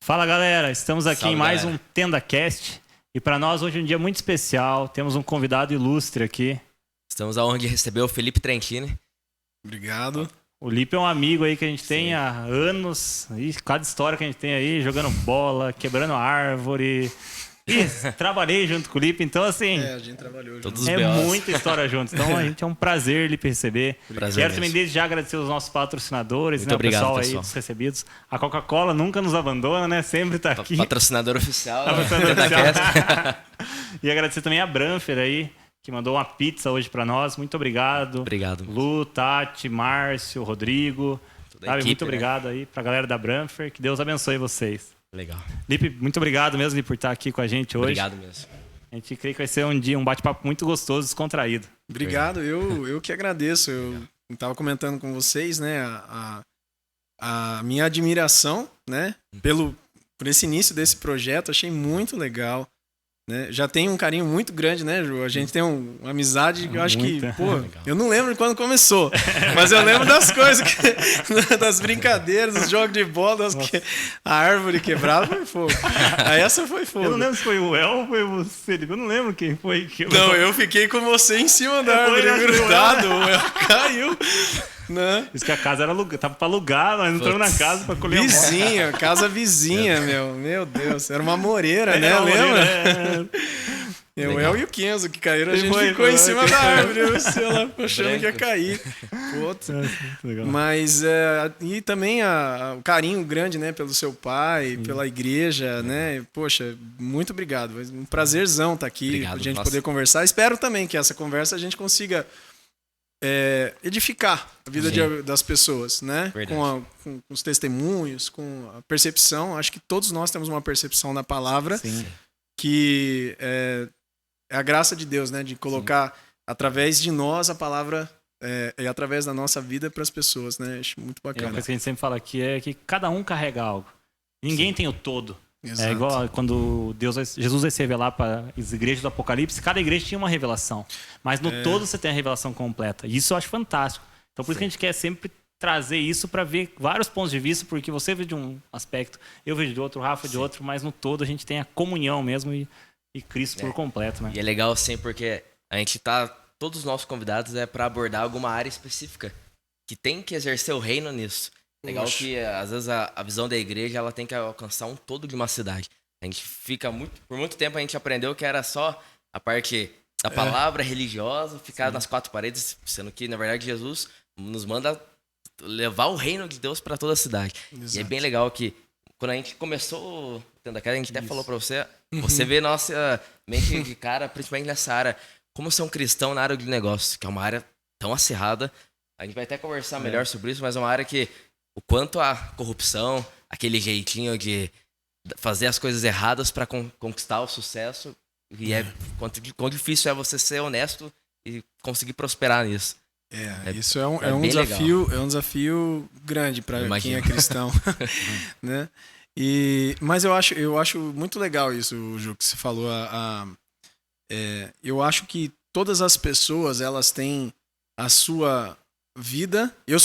Fala galera, estamos aqui Salve, em mais galera. um TendaCast e para nós hoje é um dia muito especial. Temos um convidado ilustre aqui. Estamos a honra de receber o Felipe Trentini. Obrigado. O Lipe é um amigo aí que a gente tem Sim. há anos. E cada história que a gente tem aí, jogando bola, quebrando árvore. E trabalhei junto com o Lipe, então assim, A gente trabalhou junto. Todos os é B.O.s. muita história juntos. Então a gente é um prazer Lipe receber. Prazer Quero também mesmo. desde já agradecer os nossos patrocinadores, Muito né, obrigado, o pessoal aí pessoal. dos recebidos. A Coca-Cola nunca nos abandona, né? Sempre tá aqui. Patrocinador oficial. Patrocinador da oficial. Cast. E agradecer também a Branfer aí, que mandou uma pizza hoje pra nós. Muito obrigado. Obrigado. Lu, Tati, Márcio, Rodrigo. Toda a Sabe, equipe, muito né? obrigado aí pra galera da Branfer. Que Deus abençoe vocês. Legal. Lipe, muito obrigado mesmo Lipe, por estar aqui com a gente hoje. Obrigado mesmo. A gente crê que vai ser um dia, um bate-papo muito gostoso, descontraído. Obrigado, eu que agradeço. Eu estava comentando com vocês, né, a minha admiração, né, por esse início desse projeto. Achei muito legal, né? Já tem um carinho muito grande, né, Ju? A gente tem uma amizade que eu acho Muita. que, pô, eu não lembro de quando começou, mas eu lembro das coisas, das brincadeiras, dos jogos de bola, a árvore quebrada foi fogo. Aí essa foi fogo. Eu não lembro se foi o El ou foi você, Lipe. Eu não lembro quem foi que... Não, eu fiquei com você em cima da árvore, Foi, né? grudado. Ela caiu, né? Isso que a casa era tava pra alugar, nós entramos na casa pra colher a bola. Vizinha, casa vizinha, meu Deus. Era uma moreira, né? Não, Lembra? é. Eu e o Kenzo que caíram, a gente Foi, ficou em foi, cima foi. da árvore. Eu sei lá, achando que ia cair. Putz. Legal. Mas, e também o carinho grande, né, pelo seu pai, pela igreja, né? Poxa, muito obrigado. Um prazerzão estar aqui, Obrigado, a gente nossa. poder conversar. Espero também que essa conversa a gente consiga edificar a vida das pessoas, né? Verdade. Com os testemunhos, com a percepção. Acho que todos nós temos uma percepção da palavra Sim. que é a graça de Deus, né? De colocar através de nós a palavra e através da nossa vida para as pessoas, né? Acho muito E uma bacana. coisa que a gente sempre fala aqui é que cada um carrega algo. Ninguém tem o todo. Exato. É igual quando Jesus vai se revelar para as igrejas do Apocalipse, cada igreja tinha uma revelação. Mas no todo você tem a revelação completa. E isso eu acho fantástico. Então por isso que a gente quer sempre trazer isso para ver vários pontos de vista, porque você vê de um aspecto, eu vejo de outro, o Rafa de outro, mas no todo a gente tem a comunhão mesmo e Cristo por completo, né? E é legal assim porque a gente todos os nossos convidados para abordar alguma área específica que tem que exercer o reino nisso. Legal Poxa. que às vezes a visão da igreja ela tem que alcançar um todo de uma cidade. A gente fica por muito tempo a gente aprendeu que era só a parte da palavra religiosa, ficar nas quatro paredes, sendo que na verdade Jesus nos manda levar o reino de Deus para toda a cidade. E é Exato. bem legal que quando a gente começou tendo aquela, a gente até falou para você vê nossa mente de cara, principalmente nessa área, como ser um cristão na área de negócio, que é uma área tão acirrada. A gente vai até conversar melhor sobre isso, mas é uma área que o quanto a corrupção, aquele jeitinho de fazer as coisas erradas para conquistar o sucesso, e quão difícil é você ser honesto e conseguir prosperar nisso. Isso é um bem desafio, é um desafio grande para quem Imagino. é cristão, né? Mas eu acho muito legal isso, Ju, que você falou. Eu acho que todas as pessoas elas têm a sua vida. Eu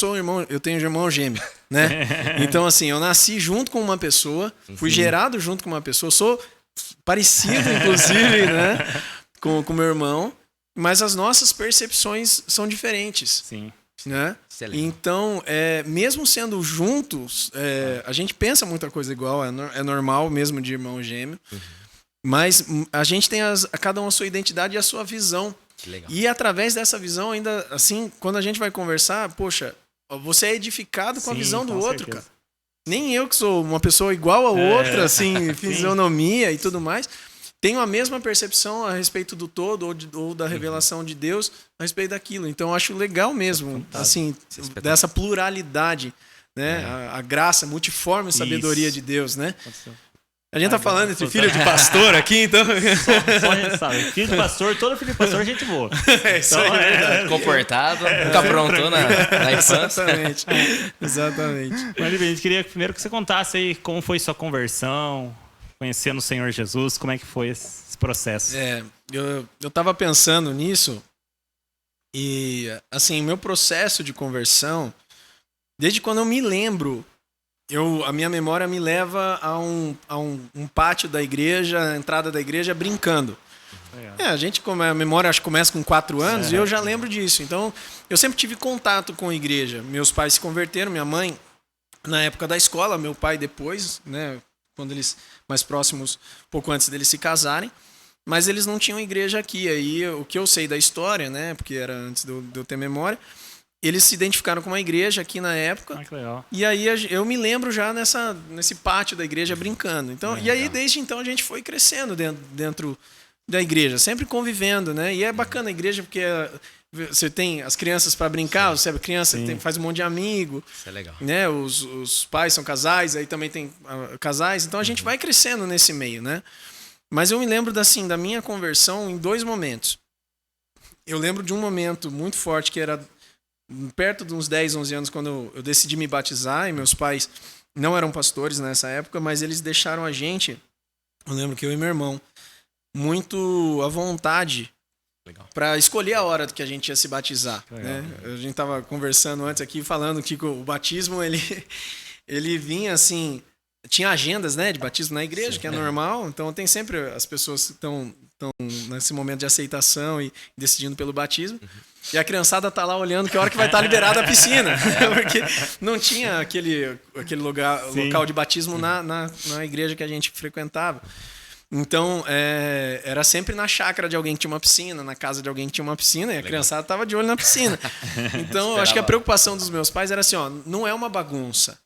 tenho um irmão gêmeo, né? Então assim, eu nasci junto com uma pessoa, fui gerado junto com uma pessoa, sou parecido inclusive, né, com meu irmão. Mas as nossas percepções são diferentes, Sim. né? Excelente. Então, mesmo sendo juntos, a gente pensa muita coisa igual, é normal mesmo de irmão gêmeo. Mas a gente tem cada um a sua identidade e a sua visão. Que legal. E através dessa visão, ainda assim, quando a gente vai conversar, poxa, você é edificado com a Sim, visão do com outro, certeza. cara. Nem eu que sou uma pessoa igual a outra, assim, fisionomia e tudo mais, tenho a mesma percepção a respeito do todo ou da revelação de Deus a respeito daquilo. Então, eu acho legal mesmo, assim, espetacular. dessa pluralidade, né? A graça, multiforme sabedoria Isso. de Deus, né? Só A gente tá falando entre filho de pastor aqui, então... a gente sabe. Filho de pastor, todo filho de pastor é gente boa. É isso aí, Então, verdade. Comportado, nunca aprontou na infância. Exatamente. Exatamente. Mas, Lipe, a gente queria primeiro que você contasse aí como foi sua conversão, conhecendo o Senhor Jesus, como é que foi esse processo? Eu tava pensando nisso e, assim, meu processo de conversão, desde quando eu me lembro, a minha memória me leva a um pátio da igreja, a entrada da igreja, brincando. A memória acho que começa com 4 anos e eu já lembro disso. Então, eu sempre tive contato com a igreja. Meus pais se converteram, minha mãe na época da escola, meu pai depois, né, quando eles mais próximos, pouco antes deles se casarem. Mas eles não tinham igreja aqui. Aí, o que eu sei da história, né, porque era antes de eu ter memória, eles se identificaram com uma igreja aqui na época. Que legal. E aí eu me lembro já nesse pátio da igreja brincando. Então, e aí, desde então, a gente foi crescendo dentro da igreja, sempre convivendo, né? E é bacana a igreja porque você tem as crianças para brincar, você é criança, faz um monte de amigo. Isso é legal. Né? Os pais são casais, aí também tem casais. Então a gente vai crescendo nesse meio, né? Mas eu me lembro da minha conversão em 2 momentos. Eu lembro de um momento muito forte que era perto de uns 10, 11 anos, quando eu decidi me batizar, e meus pais não eram pastores nessa época, mas eles deixaram a gente, eu lembro que eu e meu irmão, muito à vontade para escolher a hora que a gente ia se batizar. Né? A gente estava conversando antes aqui, falando que o batismo, ele vinha assim, tinha agendas, né, de batismo na igreja, que é normal, então tem sempre as pessoas que estão nesse momento de aceitação e decidindo pelo batismo. E a criançada tá lá olhando que hora que vai estar liberada a piscina. Porque não tinha aquele local de batismo na igreja que a gente frequentava. Então, era sempre na chácara de alguém que tinha uma piscina, na casa de alguém que tinha uma piscina, e a criançada tava de olho na piscina. Então, eu acho que a preocupação dos meus pais era assim, ó, não é uma bagunça.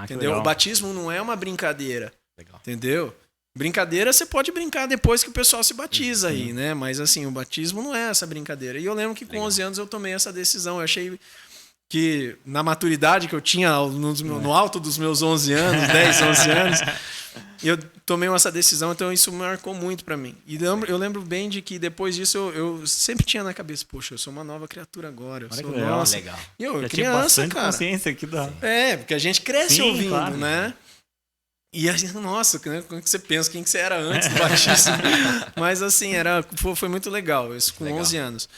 Entendeu? O batismo não é uma brincadeira. Entendeu? Brincadeira você pode brincar depois que o pessoal se batiza aí, né? Mas assim, o batismo não é essa brincadeira. E eu lembro que com 11 anos eu tomei essa decisão. Eu achei que na maturidade que eu tinha no alto dos meus 11 anos, 10, 11 anos, eu tomei essa decisão, então isso marcou muito pra mim. E eu lembro bem de que depois disso eu sempre tinha na cabeça, poxa, eu sou uma nova criatura agora. Eu sou nossa. Legal. E eu Já criança, tinha bastante cara. consciência aqui da... Porque a gente cresce ouvindo, claro. né? E a gente, nossa, como que você pensa? Quem que você era antes do batismo? Mas assim, foi muito legal, isso com 11 anos.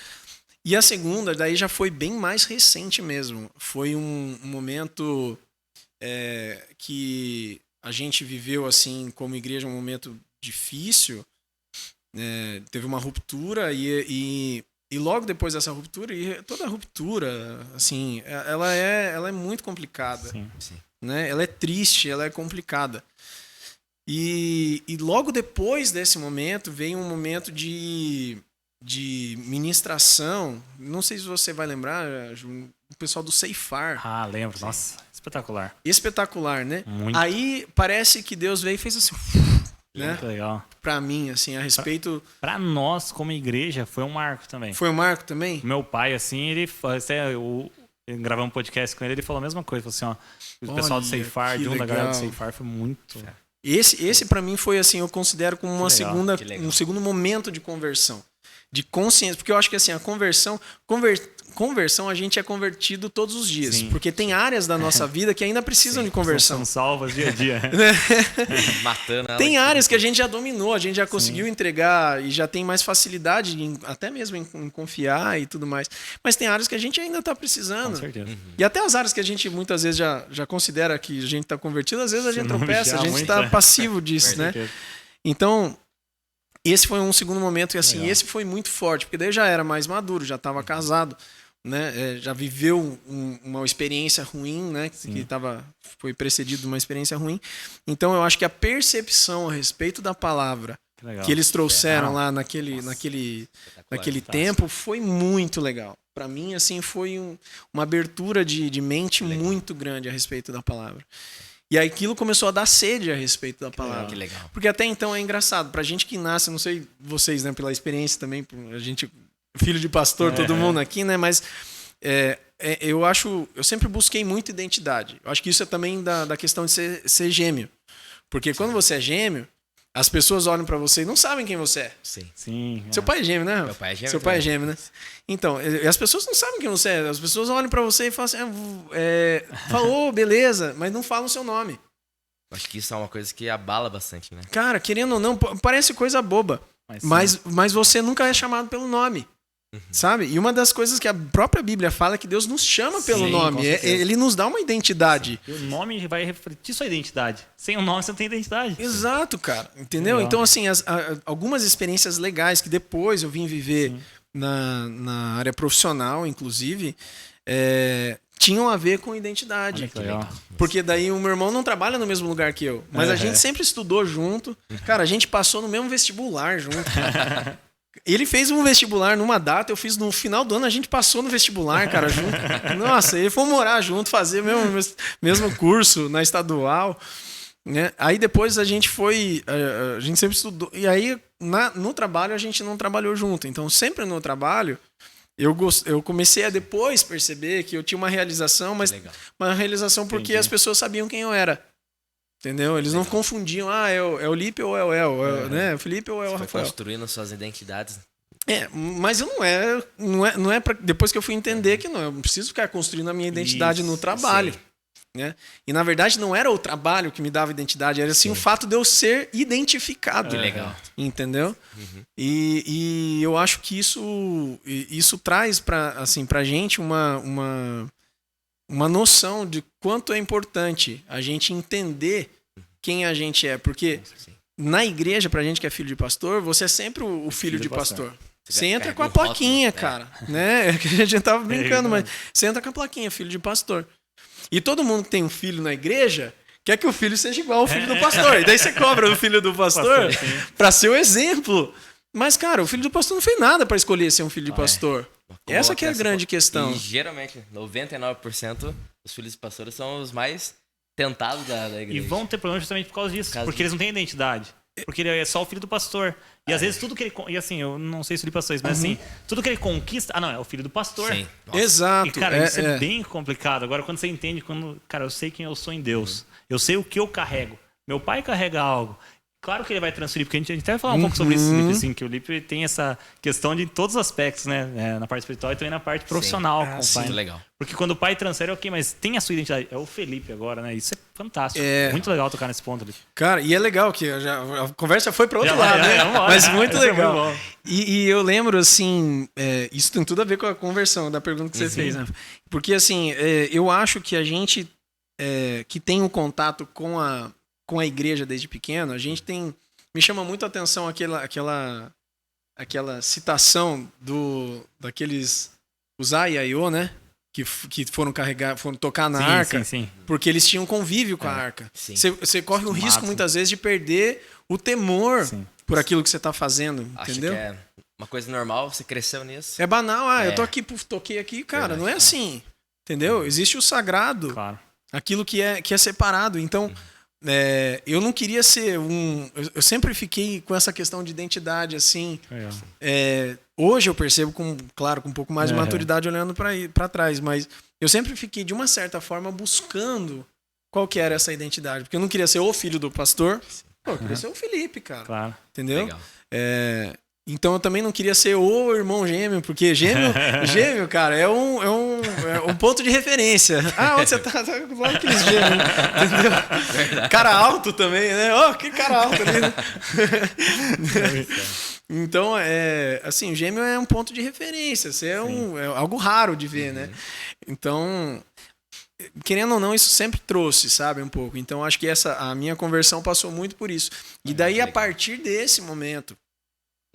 E a segunda, daí já foi bem mais recente mesmo. Foi um momento que a gente viveu, assim, como igreja, um momento difícil. Teve uma ruptura e logo depois dessa ruptura, e toda ruptura, assim, ela é muito complicada. Sim. Né? Ela é triste, ela é complicada. E logo depois desse momento veio um momento de ministração. Não sei se você vai lembrar, o pessoal do Ceifar. Ah, lembro. Nossa, espetacular. Espetacular, né? Muito. Aí parece que Deus veio e fez assim, né? Muito legal. Pra mim, assim, a respeito... Pra nós, como igreja, foi um marco também. Foi um marco também? Meu pai, assim, ele gravamos um podcast com ele, ele falou a mesma coisa. Falou assim, ó, o pessoal do Ceifar, da galera do Ceifar, foi muito... Esse para mim foi, assim, eu considero como um segundo momento de conversão. De consciência, porque eu acho que assim, a conversão a gente é convertido todos os dias. Sim. Porque tem áreas da nossa vida que ainda precisam de conversão. São salvas dia a dia. Matando ela. Tem áreas que a gente já dominou, a gente já conseguiu entregar e já tem mais facilidade, até mesmo em confiar e tudo mais. Mas tem áreas que a gente ainda está precisando. Com certeza. E até as áreas que a gente muitas vezes já considera que a gente está convertido, às vezes a gente tropeça, a gente está passivo disso, né? Então... Esse foi um segundo momento e assim, esse foi muito forte, porque daí eu já era mais maduro, já estava casado, né? Já viveu uma experiência ruim, né? Que foi precedido de uma experiência ruim. Então eu acho que a percepção a respeito da palavra que eles trouxeram lá naquele tempo foi muito legal. Para mim, assim, foi uma abertura de mente muito grande a respeito da palavra. E aí aquilo começou a dar sede a respeito da palavra. Que legal. Porque até então é engraçado. Pra gente que nasce, não sei vocês, né, pela experiência também, a gente, filho de pastor, todo mundo aqui, né, mas eu sempre busquei muito identidade. Eu acho que isso é também da questão de ser gêmeo. Porque quando você é gêmeo, as pessoas olham pra você e não sabem quem você é. Sim. Seu pai é gêmeo, né? Meu pai é gêmeo. Seu pai é gêmeo, né? Então, as pessoas não sabem quem você é. As pessoas olham pra você e falam assim, falou, beleza, mas não falam o seu nome. Acho que isso é uma coisa que abala bastante, né? Cara, querendo ou não, parece coisa boba. Mas você nunca é chamado pelo nome. Sabe? E uma das coisas que a própria Bíblia fala é que Deus nos chama pelo Sim, nome. com certeza. Ele nos dá uma identidade. E o nome vai refletir sua identidade. Sem o nome, você não tem identidade. Exato, cara. Entendeu? Legal. Então, assim, algumas experiências legais que depois eu vim viver na área profissional, inclusive, tinham a ver com identidade. Olha que legal. Porque daí o meu irmão não trabalha no mesmo lugar que eu. Mas a gente sempre estudou junto. Cara, a gente passou no mesmo vestibular junto. Ele fez um vestibular numa data, eu fiz no final do ano, a gente passou no vestibular, cara, junto. Nossa, ele foi morar junto, fazer mesmo curso na estadual. Né? Aí depois a gente sempre estudou. E aí no trabalho a gente não trabalhou junto. Então sempre no trabalho eu comecei a depois perceber que eu tinha uma realização, mas uma realização porque as pessoas sabiam quem eu era. Entendeu? Eles não confundiam, é o Lipe ou é o El, né? O Felipe ou é o Rafael. Foi construindo suas identidades. Mas eu não é pra, depois que eu fui entender que eu não preciso ficar construindo a minha identidade no trabalho. Né? E na verdade não era o trabalho que me dava identidade, era assim o fato de eu ser identificado. Que legal. Entendeu? E eu acho que isso traz pra gente uma noção de quanto é importante a gente entender quem a gente é. Porque na igreja, pra gente que é filho de pastor, você é sempre o filho de pastor. Você entra com a plaquinha, cara. Né? Que a gente tava brincando, mas você entra com a plaquinha, filho de pastor. E todo mundo que tem um filho na igreja quer que o filho seja igual ao filho do pastor. E daí você cobra o filho do pastor pra ser o exemplo. Mas, cara, o filho do pastor não fez nada pra escolher ser um filho de pastor. Essa que é a grande questão. E geralmente, 99% dos filhos de pastores são os mais tentados da igreja. E vão ter problema justamente por causa disso. Porque eles não têm identidade. Porque ele é só o filho do pastor. E às vezes tudo que ele... E assim, eu não sei se ele pastor isso, mas assim, tudo que ele conquista... é o filho do pastor. Sim. Exato. E, cara, isso é bem complicado. Agora, quando você entende, cara, eu sei quem eu sou em Deus. Eu sei o que eu carrego. Meu pai carrega algo. Claro que ele vai transferir, porque a gente até vai falar um pouco sobre isso, Lipe, assim, que o Lipe tem essa questão de todos os aspectos, né? Na parte espiritual e também na parte profissional com o pai. Sim, legal. Porque quando o pai transfere, ok, mas tem a sua identidade. É o Felipe agora, né? Isso é fantástico. Muito legal tocar nesse ponto ali. Cara, e é legal que a conversa foi para outro lado, né? Mas muito legal. E eu lembro, assim, isso tem tudo a ver com a conversão da pergunta que você fez, né? Porque, assim, eu acho que a gente que tem um contato com a igreja desde pequeno, a gente tem... Me chama muito a atenção aquela citação daqueles... Os Ai e Aiô, né? Que foram tocar na arca. Sim. Porque eles tinham convívio com a arca. Você corre o risco, muitas vezes, de perder o temor por aquilo que você está fazendo, entendeu? Acho que é uma coisa normal, você cresceu nisso. É banal, eu tô aqui, toquei aqui, cara, não é assim. Entendeu? Existe o sagrado. Claro. Aquilo que é separado. Então... eu não queria ser eu sempre fiquei com essa questão de identidade, assim. Hoje eu percebo, com um pouco mais de maturidade olhando para trás, mas eu sempre fiquei, de uma certa forma, buscando qual que era essa identidade. Porque eu não queria ser o filho do pastor, eu queria ser o Felipe, cara. Claro. Entendeu? Legal. Então eu também não queria ser o irmão gêmeo, porque gêmeo, cara, é um ponto de referência. Onde você tá? Logo aqueles gêmeos, entendeu? Cara alto também, né? Que cara alto ali, né? Então, assim, o gêmeo é um ponto de referência. É algo raro de ver, né? Então, querendo ou não, isso sempre trouxe, sabe, um pouco. Então, acho que a minha conversão passou muito por isso. E daí, a partir desse momento,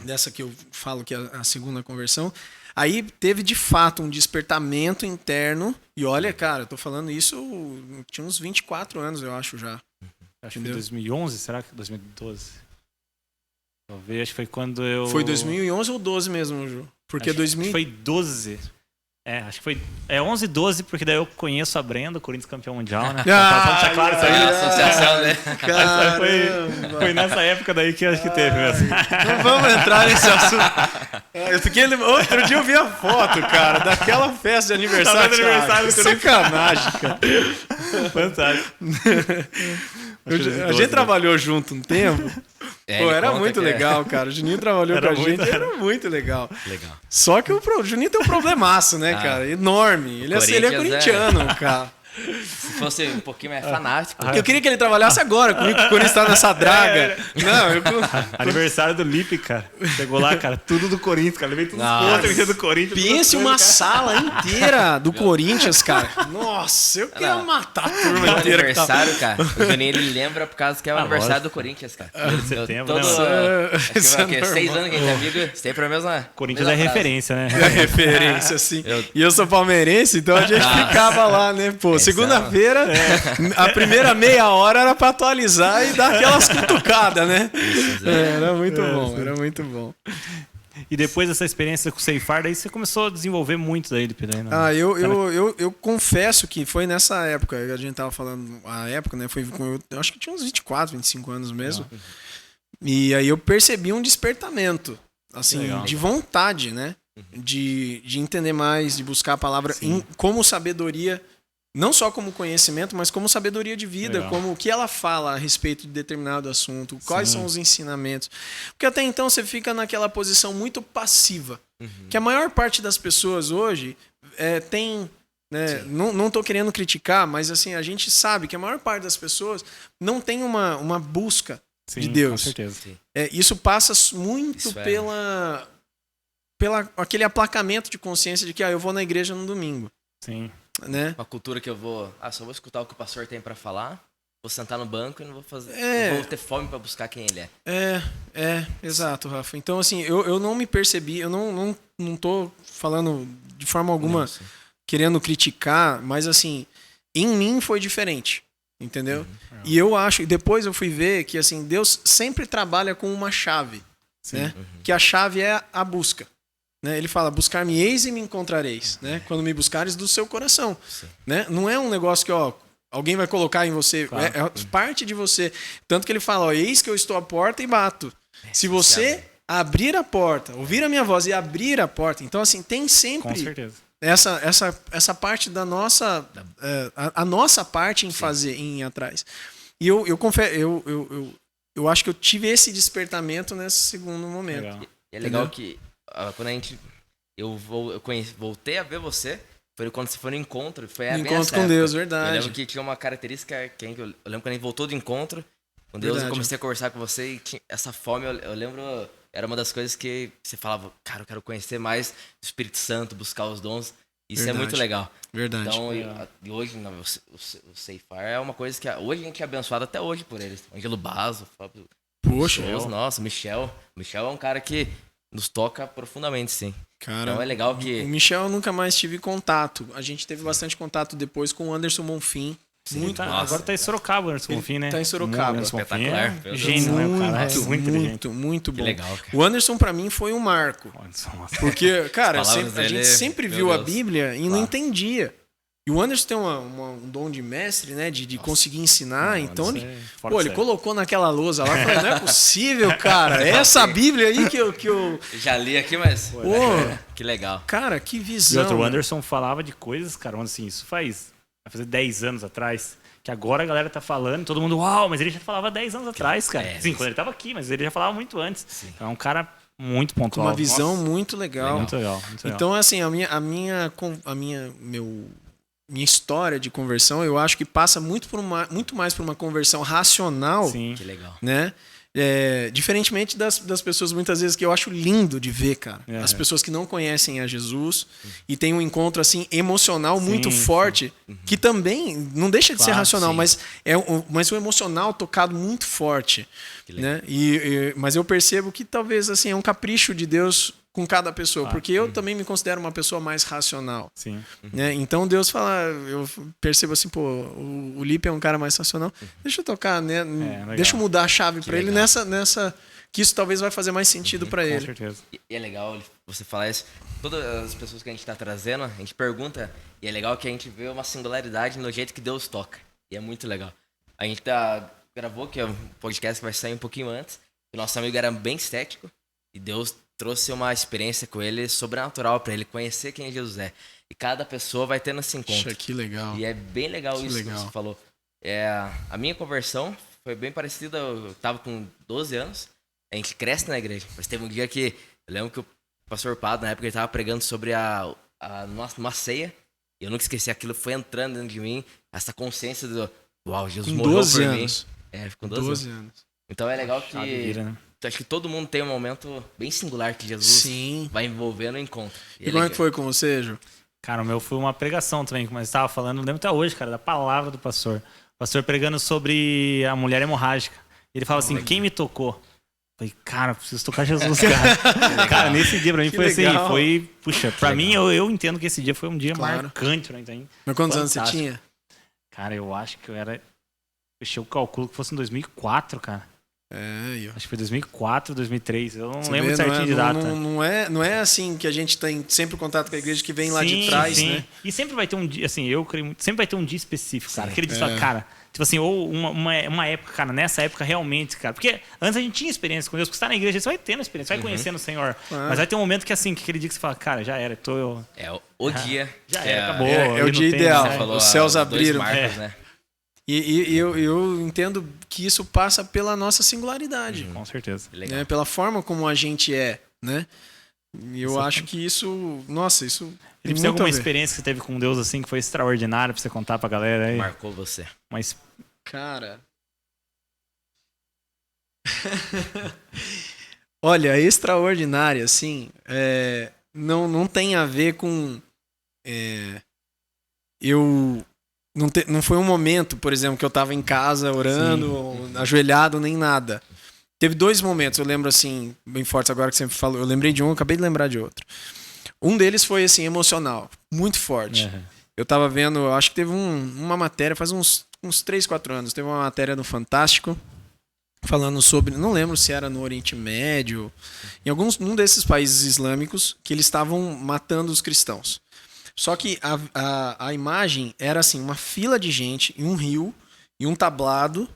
dessa que eu falo que é a segunda conversão, aí teve de fato um despertamento interno. E olha, cara, eu tô falando isso, tinha uns 24 anos, eu acho já. Acho que foi 2011, será que 2012? Talvez, acho que foi quando eu... Foi 2011 ou 12 mesmo, Ju? Porque 2000... Foi 12. Acho que foi 11, 12, porque daí eu conheço a Brenda, Corinthians campeão mundial, né? Deixar claro isso aí. Associação, né? Foi nessa época daí que eu acho que teve mesmo. Não vamos entrar nesse assunto. Outro dia eu vi a foto, cara, daquela festa de aniversário. Sacanagem, cara. Fantástico. A gente trabalhou junto um tempo. Era muito legal, cara. O Juninho trabalhou com a gente, era muito legal. Só que o Juninho tem um problemaço, né, cara? Enorme. Ele é corintiano, cara. Se fosse um pouquinho mais fanático. Eu queria que ele trabalhasse agora comigo, que o Corinthians tá nessa draga. Não, eu... Aniversário do Lipe, cara. Chegou lá, cara, tudo do Corinthians, cara. Levei todos os Nossa. contos do Corinthians. Pense tudo uma cara. sala inteira do Corinthians, cara. Nossa, eu queria matar a turma Meu inteira que tá... aniversário, cara. O Juninho, ele lembra por causa que é o aniversário lógico. do Corinthians, cara. De setembro, né, todo, mano? acho que Isso vai é o quê? normal. 6 anos que a gente é amigo, sempre a mesma. Corinthians mesma é frase. referência, né? É referência, assim. E eu sou palmeirense, então a gente ficava lá, né? Pô, segunda-feira, a primeira meia hora era pra atualizar e dar aquelas cutucadas, né? Era muito bom, era muito bom. E depois dessa experiência com o Ceifar, daí você começou a desenvolver muito daí, Lipe, daí, né? Ah, eu confesso que foi nessa época, a gente tava falando, a época, né? Foi com eu acho que tinha uns 24, 25 anos mesmo. E aí eu percebi um despertamento, assim, Legal. de vontade, né? De entender mais, de buscar a palavra como sabedoria, não só como conhecimento, mas como sabedoria de vida, Legal. como o que ela fala a respeito de determinado assunto, quais são os ensinamentos. Porque até então você fica naquela posição muito passiva, que a maior parte das pessoas hoje tem... Né? Não tô querendo criticar, mas assim, a gente sabe que a maior parte das pessoas não tem uma busca Sim, de Deus. Com certeza. Sim. Isso passa muito Isso é. pela aquele aplacamento de consciência de que eu vou na igreja no domingo, Sim. né? Uma cultura que eu vou. Só vou escutar o que o pastor tem pra falar. Vou sentar no banco e não vou fazer. É. Não vou ter fome pra buscar quem ele é. Exato, Rafa. Então, assim, eu não me percebi, eu não tô falando de forma alguma Não, sim. querendo criticar, mas assim, em mim foi diferente, entendeu? E eu acho, depois eu fui ver que assim, Deus sempre trabalha com uma chave, né? Que a chave é a busca. Né? Ele fala, buscar-me-eis e me encontrareis, né? Quando me buscares do seu coração, né? Não é um negócio que, alguém vai colocar em você, Claro. é parte de você. Tanto que ele fala, eis que eu estou à porta e bato. Se você abrir a porta, ouvir a minha voz e abrir a porta, então assim, tem Com sempre certeza. essa parte da nossa, a nossa parte em fazer, em ir atrás. E eu confesso, eu acho que eu tive esse despertamento nesse segundo momento. Legal. E é legal Entendeu? que quando a gente. Voltei a ver você. Foi quando você foi no encontro. Foi No bem encontro essa com época. Deus, Eu verdade. lembro que tinha uma característica que eu lembro quando a gente voltou do encontro. Com Deus, Verdade. eu comecei a conversar com você e tinha essa fome. Eu lembro, era uma das coisas que você falava, cara, eu quero conhecer mais do Espírito Santo, buscar os dons. Isso Verdade. é muito legal. Verdade. Então, e hoje, o Ceifar é uma coisa que hoje a gente é abençoado até hoje por eles. Angelo Basso, Fábio. Poxa, Nossa, Michel. Michel é um cara que nos toca profundamente, sim. cara, Então é legal que. o Michel eu nunca mais tive contato. A gente teve bastante contato depois com o Anderson Bonfim. Muito Tá, agora tá em Sorocaba, Anderson Ele Bonfim, né? tá em Sorocaba. Anderson Bonfim Espetacular. é gênio, né? O cara é muito inteligente. muito bom. legal, cara. O Anderson pra mim foi um marco. Anderson, nossa. Porque, cara, As palavras a dele, gente sempre meu viu a Deus. Bíblia e não Claro. entendia. E o Anderson tem um dom de mestre, né? De conseguir ensinar. Então, Anderson ele, é fora de ele série. colocou naquela lousa lá. Eu falei, não é possível, cara. É essa Bíblia aí que eu... Já li aqui, mas. Pô, Que legal. cara, que E visão. outro, o né? Anderson falava de coisas, cara, assim, isso vai fazer 10 anos atrás, que agora a galera tá falando, todo mundo, uau, mas ele já falava 10 anos atrás, cara. Sim, quando ele tava aqui, mas ele já falava muito antes. Então é um cara muito Com pontual. uma visão Nossa, muito legal. muito legal. Muito legal. Então, assim, minha história de conversão, eu acho que passa muito mais por uma conversão racional, Sim. Que legal. né? Diferentemente das pessoas, muitas vezes, que eu acho lindo de ver, cara. É. As pessoas que não conhecem a Jesus e tem um encontro, assim, emocional muito Sim, forte, que também não deixa de ser Claro, racional, sim. mas o emocional tocado muito forte, Que legal. né? Mas eu percebo que talvez, assim, é um capricho de Deus com cada pessoa, porque eu também me considero uma pessoa mais racional. Sim. Né? Então Deus fala, eu percebo assim, pô, o Lipe é um cara mais racional. Deixa eu tocar, né? legal. Deixa eu mudar a chave para ele legal. nessa que isso talvez vai fazer mais sentido para Com ele. certeza. E é legal você falar isso. Todas as pessoas que a gente tá trazendo, a gente pergunta, e é legal que a gente vê uma singularidade no jeito que Deus toca. E é muito legal. A gente gravou, que é um podcast que vai sair um pouquinho antes. O nosso amigo era bem cético, e Deus trouxe uma experiência com ele sobrenatural para ele conhecer quem Jesus é. E cada pessoa vai tendo esse encontro. Poxa, que legal. E é bem legal Que isso legal. que você falou. A minha conversão foi bem parecida. Eu tava com 12 anos. A gente cresce na igreja. Mas teve um dia que eu lembro que o pastor Pado, na época, ele tava pregando sobre numa ceia. E eu nunca esqueci, aquilo foi entrando dentro de mim, essa consciência do, uau, Jesus Com morreu 12 por anos. mim. Com 12 anos. anos. Então é legal Chave que vira, né? acho que todo mundo tem um momento bem singular que Jesus Sim. vai envolver no encontro. E como é que foi com você, Ju? Cara, o meu foi uma pregação também, como eu estava falando, lembro até hoje, cara, da palavra do pastor. O pastor pregando sobre a mulher hemorrágica. Ele fala assim, quem me tocou? Falei, cara, preciso tocar Jesus, cara. Cara, nesse dia pra mim Que foi legal. assim, foi... Puxa, pra mim, eu entendo que esse dia foi um dia Claro. marcante, né? Então, Mas quantos anos você fantástico. tinha? Cara, eu acho que eu era... Eu calculo que fosse em 2004, cara. Aí, ó. Acho que foi 2004, 2003. Eu não Você lembro vê, certinho de data. Não é assim que a gente tem sempre contato com a igreja que vem lá de Sim, trás, sim. né? E sempre vai ter um dia, assim, eu creio muito, sempre vai ter um dia específico, cara. Aquele dia, É. cara, tipo assim, ou uma época, cara, nessa época realmente, cara. Porque antes a gente tinha experiência com Deus, porque você tá na igreja, você vai tendo experiência, vai conhecendo o Senhor. Claro. Mas vai ter um momento que, assim, que aquele dia que você fala, cara, já era, É o dia. Já que era, acabou. é eu o dia não tenho ideal. mais. Você falou, Os céus dois abriram. marcos, né? E eu entendo que isso passa pela nossa singularidade, Com certeza. Legal. né? Pela forma como a gente é, né? E eu acho que isso, nossa, isso tem Ele tem muito a alguma ver. experiência que você teve com Deus, assim, que foi extraordinária pra você contar pra galera aí? Marcou você. Mas, Cara. Olha, extraordinária, assim, não tem a ver com. Eu. Não foi um momento, por exemplo, que eu tava em casa orando, ou ajoelhado, nem nada. Teve 2 momentos, eu lembro assim, bem fortes agora que você falou. Eu lembrei de um, eu acabei de lembrar de outro. Um deles foi, assim, emocional, muito forte. Eu tava vendo, eu acho que teve uma matéria, faz uns 3, 4 anos, teve uma matéria no Fantástico, falando sobre, não lembro se era no Oriente Médio, num desses países islâmicos, que eles estavam matando os cristãos. Só que a imagem era assim, uma fila de gente em um rio, e um tablado,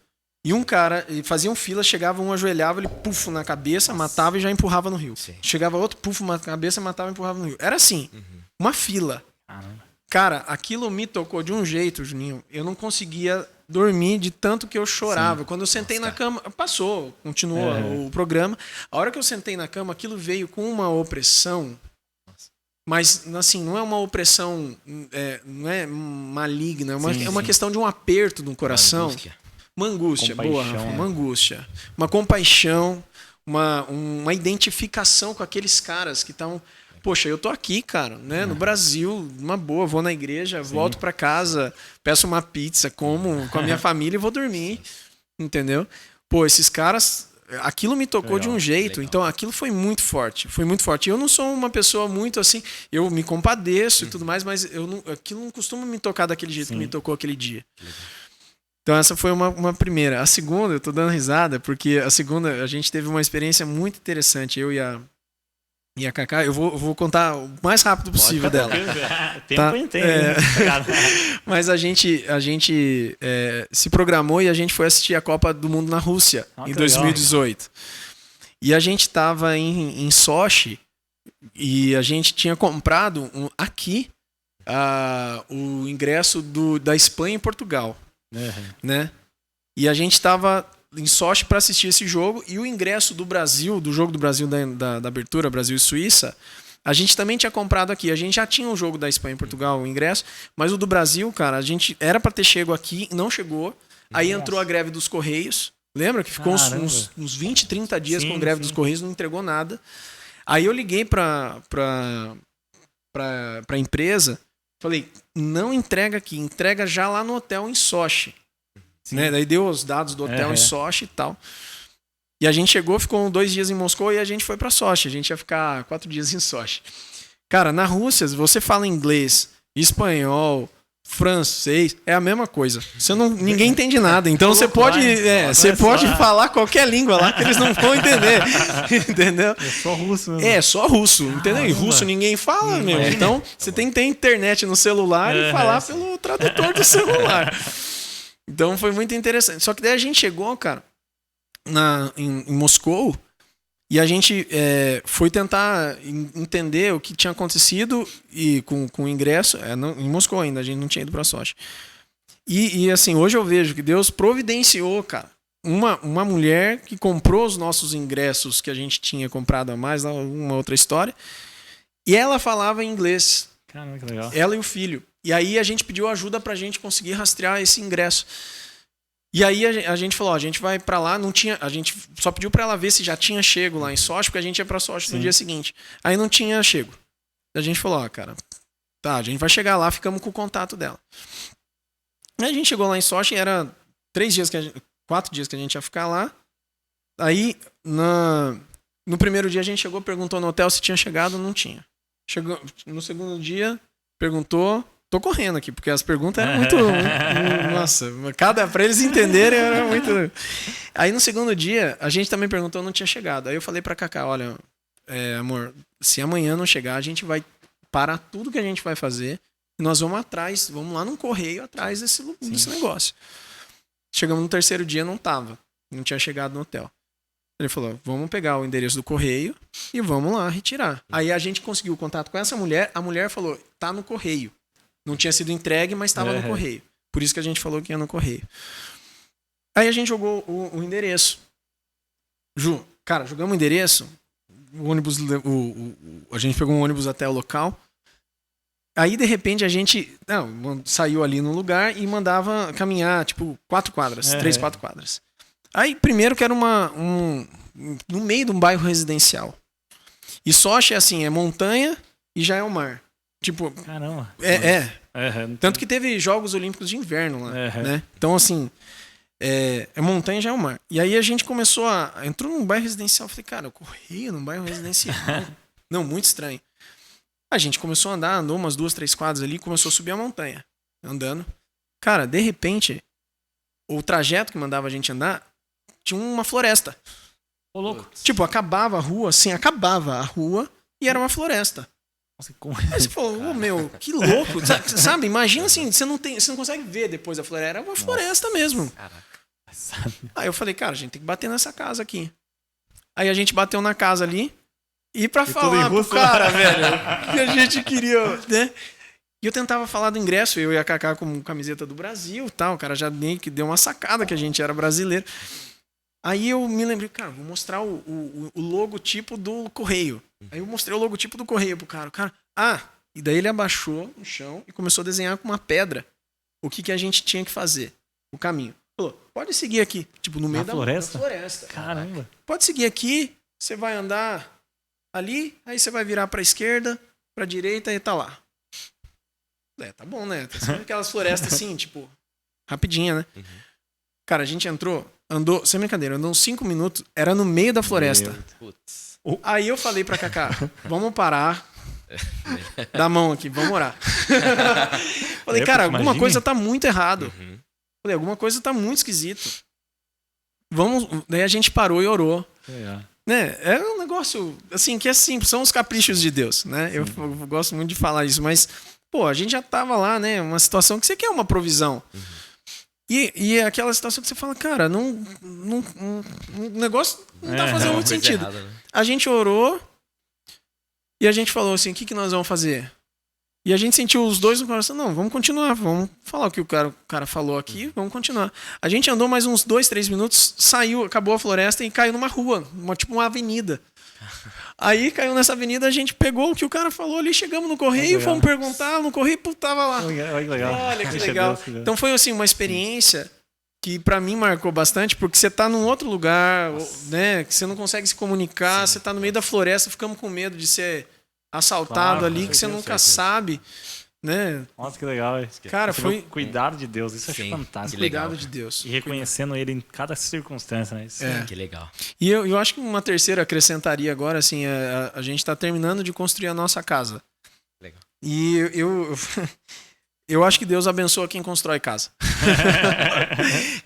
e um cara, e faziam fila, chegava um, ajoelhava, ele pufo na cabeça, matava e já empurrava no rio. Sim. Chegava outro, pufo na cabeça, matava e empurrava no rio. Era assim, uma fila. caramba. Cara, aquilo me tocou de um jeito, Juninho. Eu não conseguia dormir de tanto que eu chorava. Quando eu sentei na cama, passou, continuou o programa. A hora que eu sentei na cama, aquilo veio com uma opressão. Mas, assim, não é uma opressão, não é maligna, é uma questão de um aperto no coração. Angústia. Uma angústia, Compaixão, boa, Rafa, né? uma angústia. Uma compaixão, uma identificação com aqueles caras que estão... Poxa, eu tô aqui, cara, né? No Brasil, uma boa, vou na igreja, volto pra casa, peço uma pizza, como com a minha família e vou dormir, entendeu? Pô, esses caras... Aquilo me tocou de um jeito, então aquilo foi muito forte, foi muito forte. Eu não sou uma pessoa muito assim, eu me compadeço e tudo mais, mas aquilo não costuma me tocar daquele jeito que me tocou aquele dia. Então essa foi uma primeira. A segunda, eu tô dando risada, porque a segunda, a gente teve uma experiência muito interessante, eu e a Cacá. Eu vou contar o mais rápido possível dela. Tempo tem. Né? Mas a gente se programou e a gente foi assistir a Copa do Mundo na Rússia em 2018. E a gente estava em Sochi e a gente tinha comprado aqui o ingresso da Espanha e Portugal. Né? E a gente estava em Sochi para assistir esse jogo e o ingresso do Brasil, do jogo do Brasil da abertura, Brasil e Suíça, a gente também tinha comprado aqui. A gente já tinha o jogo da Espanha e Portugal, o ingresso, mas o do Brasil, cara, a gente era para ter chego aqui, não chegou. Aí entrou a greve dos Correios. Lembra que ficou uns 20, 30 dias com a greve dos Correios, não entregou nada. Aí eu liguei pra empresa, falei, não entrega aqui, entrega já lá no hotel em Sochi. Né? Daí deu os dados do hotel em Sochi e tal. E a gente chegou, ficou 2 dias em Moscou e a gente foi pra Sochi. A gente ia ficar 4 dias em Sochi. Cara, na Rússia, você fala inglês, espanhol, francês, é a mesma coisa. Ninguém entende nada. Então você pode falar qualquer língua lá que eles não vão entender. Entendeu? É só russo mesmo. É, só russo, entendeu? E russo ninguém fala, meu. Então você tem que ter internet no celular e falar pelo tradutor do celular. Então foi muito interessante. Só que daí a gente chegou, cara, em Moscou e a gente foi tentar entender o que tinha acontecido e com o ingresso. Em Moscou ainda, a gente não tinha ido pra Sochi. E assim, hoje eu vejo que Deus providenciou, cara, uma mulher que comprou os nossos ingressos que a gente tinha comprado a mais, uma outra história, e ela falava inglês. Caramba, que legal. Ela e o filho. E aí a gente pediu ajuda pra gente conseguir rastrear esse ingresso. E aí a gente falou, ó, a gente vai pra lá, não tinha, a gente só pediu pra ela ver se já tinha chego lá em Sochi, porque a gente ia pra Sochi no dia seguinte. Aí não tinha chego. A gente falou, ó, cara, tá, a gente vai chegar lá, ficamos com o contato dela. Aí a gente chegou lá em Sochi, era 4 dias que a gente ia ficar lá. Aí, no primeiro dia a gente chegou, perguntou no hotel se tinha chegado, não tinha. Chegou, no segundo dia, perguntou. Tô correndo aqui, porque as perguntas eram muito. Nossa, pra eles entenderem era muito. Aí no segundo dia, a gente também perguntou, não tinha chegado. Aí eu falei pra Cacá, olha, amor, se amanhã não chegar, a gente vai parar tudo que a gente vai fazer e nós vamos atrás, vamos lá num correio atrás desse negócio. Chegamos no terceiro dia, não tinha chegado no hotel. Ele falou, vamos pegar o endereço do correio e vamos lá retirar. Aí a gente conseguiu contato com essa mulher, a mulher falou, tá no correio. Não tinha sido entregue, mas estava no correio. Por isso que a gente falou que ia no correio. Aí a gente jogou o endereço. Cara, jogamos o endereço. O ônibus, a gente pegou um ônibus até o local. Aí, de repente, a gente saiu ali no lugar e mandava caminhar, tipo, 4 quadras. 3, 4 quadras. Aí, primeiro que era no meio de um bairro residencial. E Sochi é assim, é montanha e já é o mar. Tipo, caramba. Tanto que teve Jogos Olímpicos de Inverno lá, né? Então, assim, é montanha já é o mar. E aí a gente começou entrou num bairro residencial. Falei, cara, eu corri num bairro residencial. Não, muito estranho. A gente começou a andar, andou umas 2, 3 quadras ali, começou a subir a montanha, andando. Cara, de repente, o trajeto que mandava a gente andar tinha uma floresta. Ô, louco. Tipo, acabava a rua e era uma floresta. Aí você falou, meu, que louco, sabe? Imagina assim, você não consegue ver depois da floresta, era uma floresta mesmo. Caraca. Aí eu falei, cara, a gente tem que bater nessa casa aqui. Aí a gente bateu na casa ali e pra falar pro cara, velho, que a gente queria, né? E eu tentava falar do ingresso, eu e a Cacá com camiseta do Brasil e tal, o cara já meio que deu uma sacada que a gente era brasileiro. Aí eu me lembrei, cara, vou mostrar o logotipo do correio. Aí eu mostrei o logotipo do correio pro cara. O cara, e daí ele abaixou no chão e começou a desenhar com uma pedra o que a gente tinha que fazer, o caminho. Falou, pode seguir aqui, tipo, no meio da floresta. Caramba. Pode seguir aqui, você vai andar ali, aí você vai virar pra esquerda, pra direita e tá lá. Tá bom, né? Tá aquelas florestas assim, tipo, rapidinha, né? Uhum. Cara, a gente andou, sem brincadeira, andou uns 5 minutos, era no meio da floresta. Aí eu falei pra Cacá, vamos parar, dá a mão aqui, vamos orar. Falei, cara, alguma coisa tá muito errado. Uhum. Falei, alguma coisa tá muito esquisito. Daí a gente parou e orou. Né? É um negócio, assim, que é simples, são os caprichos de Deus, né? Eu gosto muito de falar isso, mas, pô, a gente já tava lá, né? Uma situação que você quer uma provisão. Uhum. E é aquela situação que você fala, cara, o negócio não tá fazendo muito sentido. Errada, né? A gente orou e a gente falou assim, o que nós vamos fazer? E a gente sentiu os dois no coração, não, vamos continuar, vamos falar o que o cara falou aqui, vamos continuar. A gente andou mais uns 2, 3 minutos, saiu, acabou a floresta e caiu numa rua, tipo uma avenida. Aí caiu nessa avenida, a gente pegou o que o cara falou ali, chegamos no correio, fomos perguntar, no correio, tava lá. Olha que legal. Então foi assim, uma experiência que pra mim marcou bastante, porque você tá num outro lugar, né, que você não consegue se comunicar, você tá no meio da floresta, ficamos com medo de ser assaltado ali, que você nunca sabe, né? Nossa, que legal. Cara, foi cuidado de Deus, isso eu acho fantástico. Cuidado de Deus. E reconhecendo ele em cada circunstância, né? Isso que legal. E eu acho que uma terceira acrescentaria agora, assim, a gente tá terminando de construir a nossa casa. Legal. E eu acho que Deus abençoa quem constrói casa.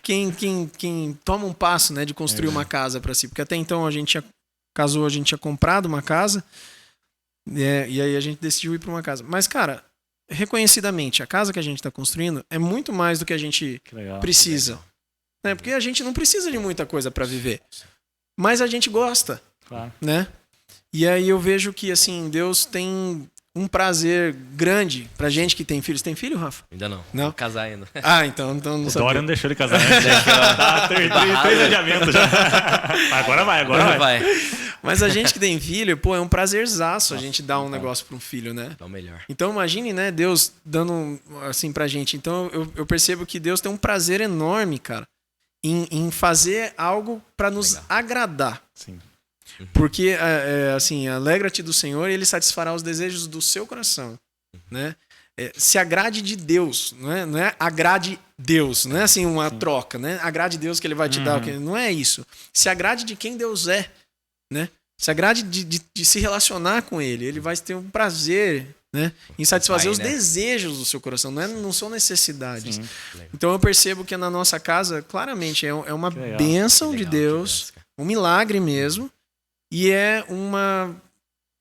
quem toma um passo, né, de construir uma casa para si. Porque até então a gente tinha comprado uma casa, e aí a gente decidiu ir para uma casa. Mas, cara, reconhecidamente, a casa que a gente está construindo é muito mais do que a gente precisa. Né? Porque a gente não precisa de muita coisa para viver. Mas a gente gosta. Claro. Né? E aí eu vejo que, assim, Deus tem um prazer grande pra gente que tem filhos. Tem filho, Rafa? Ainda não. Não? Vou casar ainda. Então não o sabia. Dória não deixou ele casar. Né? Tá, 3 adiamentos já. Agora vai. Mas a gente que tem filho, pô, é um prazerzaço a gente dar um negócio para um filho, né? É o melhor. Então imagine, né, Deus dando assim pra gente. Então eu percebo que Deus tem um prazer enorme, cara, em fazer algo para nos agradar. Sim. Porque, assim, alegra-te do Senhor e Ele satisfará os desejos do seu coração, né? Se agrade de Deus, não é agrade Deus, não é assim uma troca, né? Agrade Deus que Ele vai te dar, não é isso. Se agrade de quem Deus é, né? Se agrade de se relacionar com Ele. Ele vai ter um prazer, né, em satisfazer os desejos do seu coração, não são necessidades. Sim. Então eu percebo que na nossa casa, claramente, é uma bênção de Deus, um milagre mesmo, e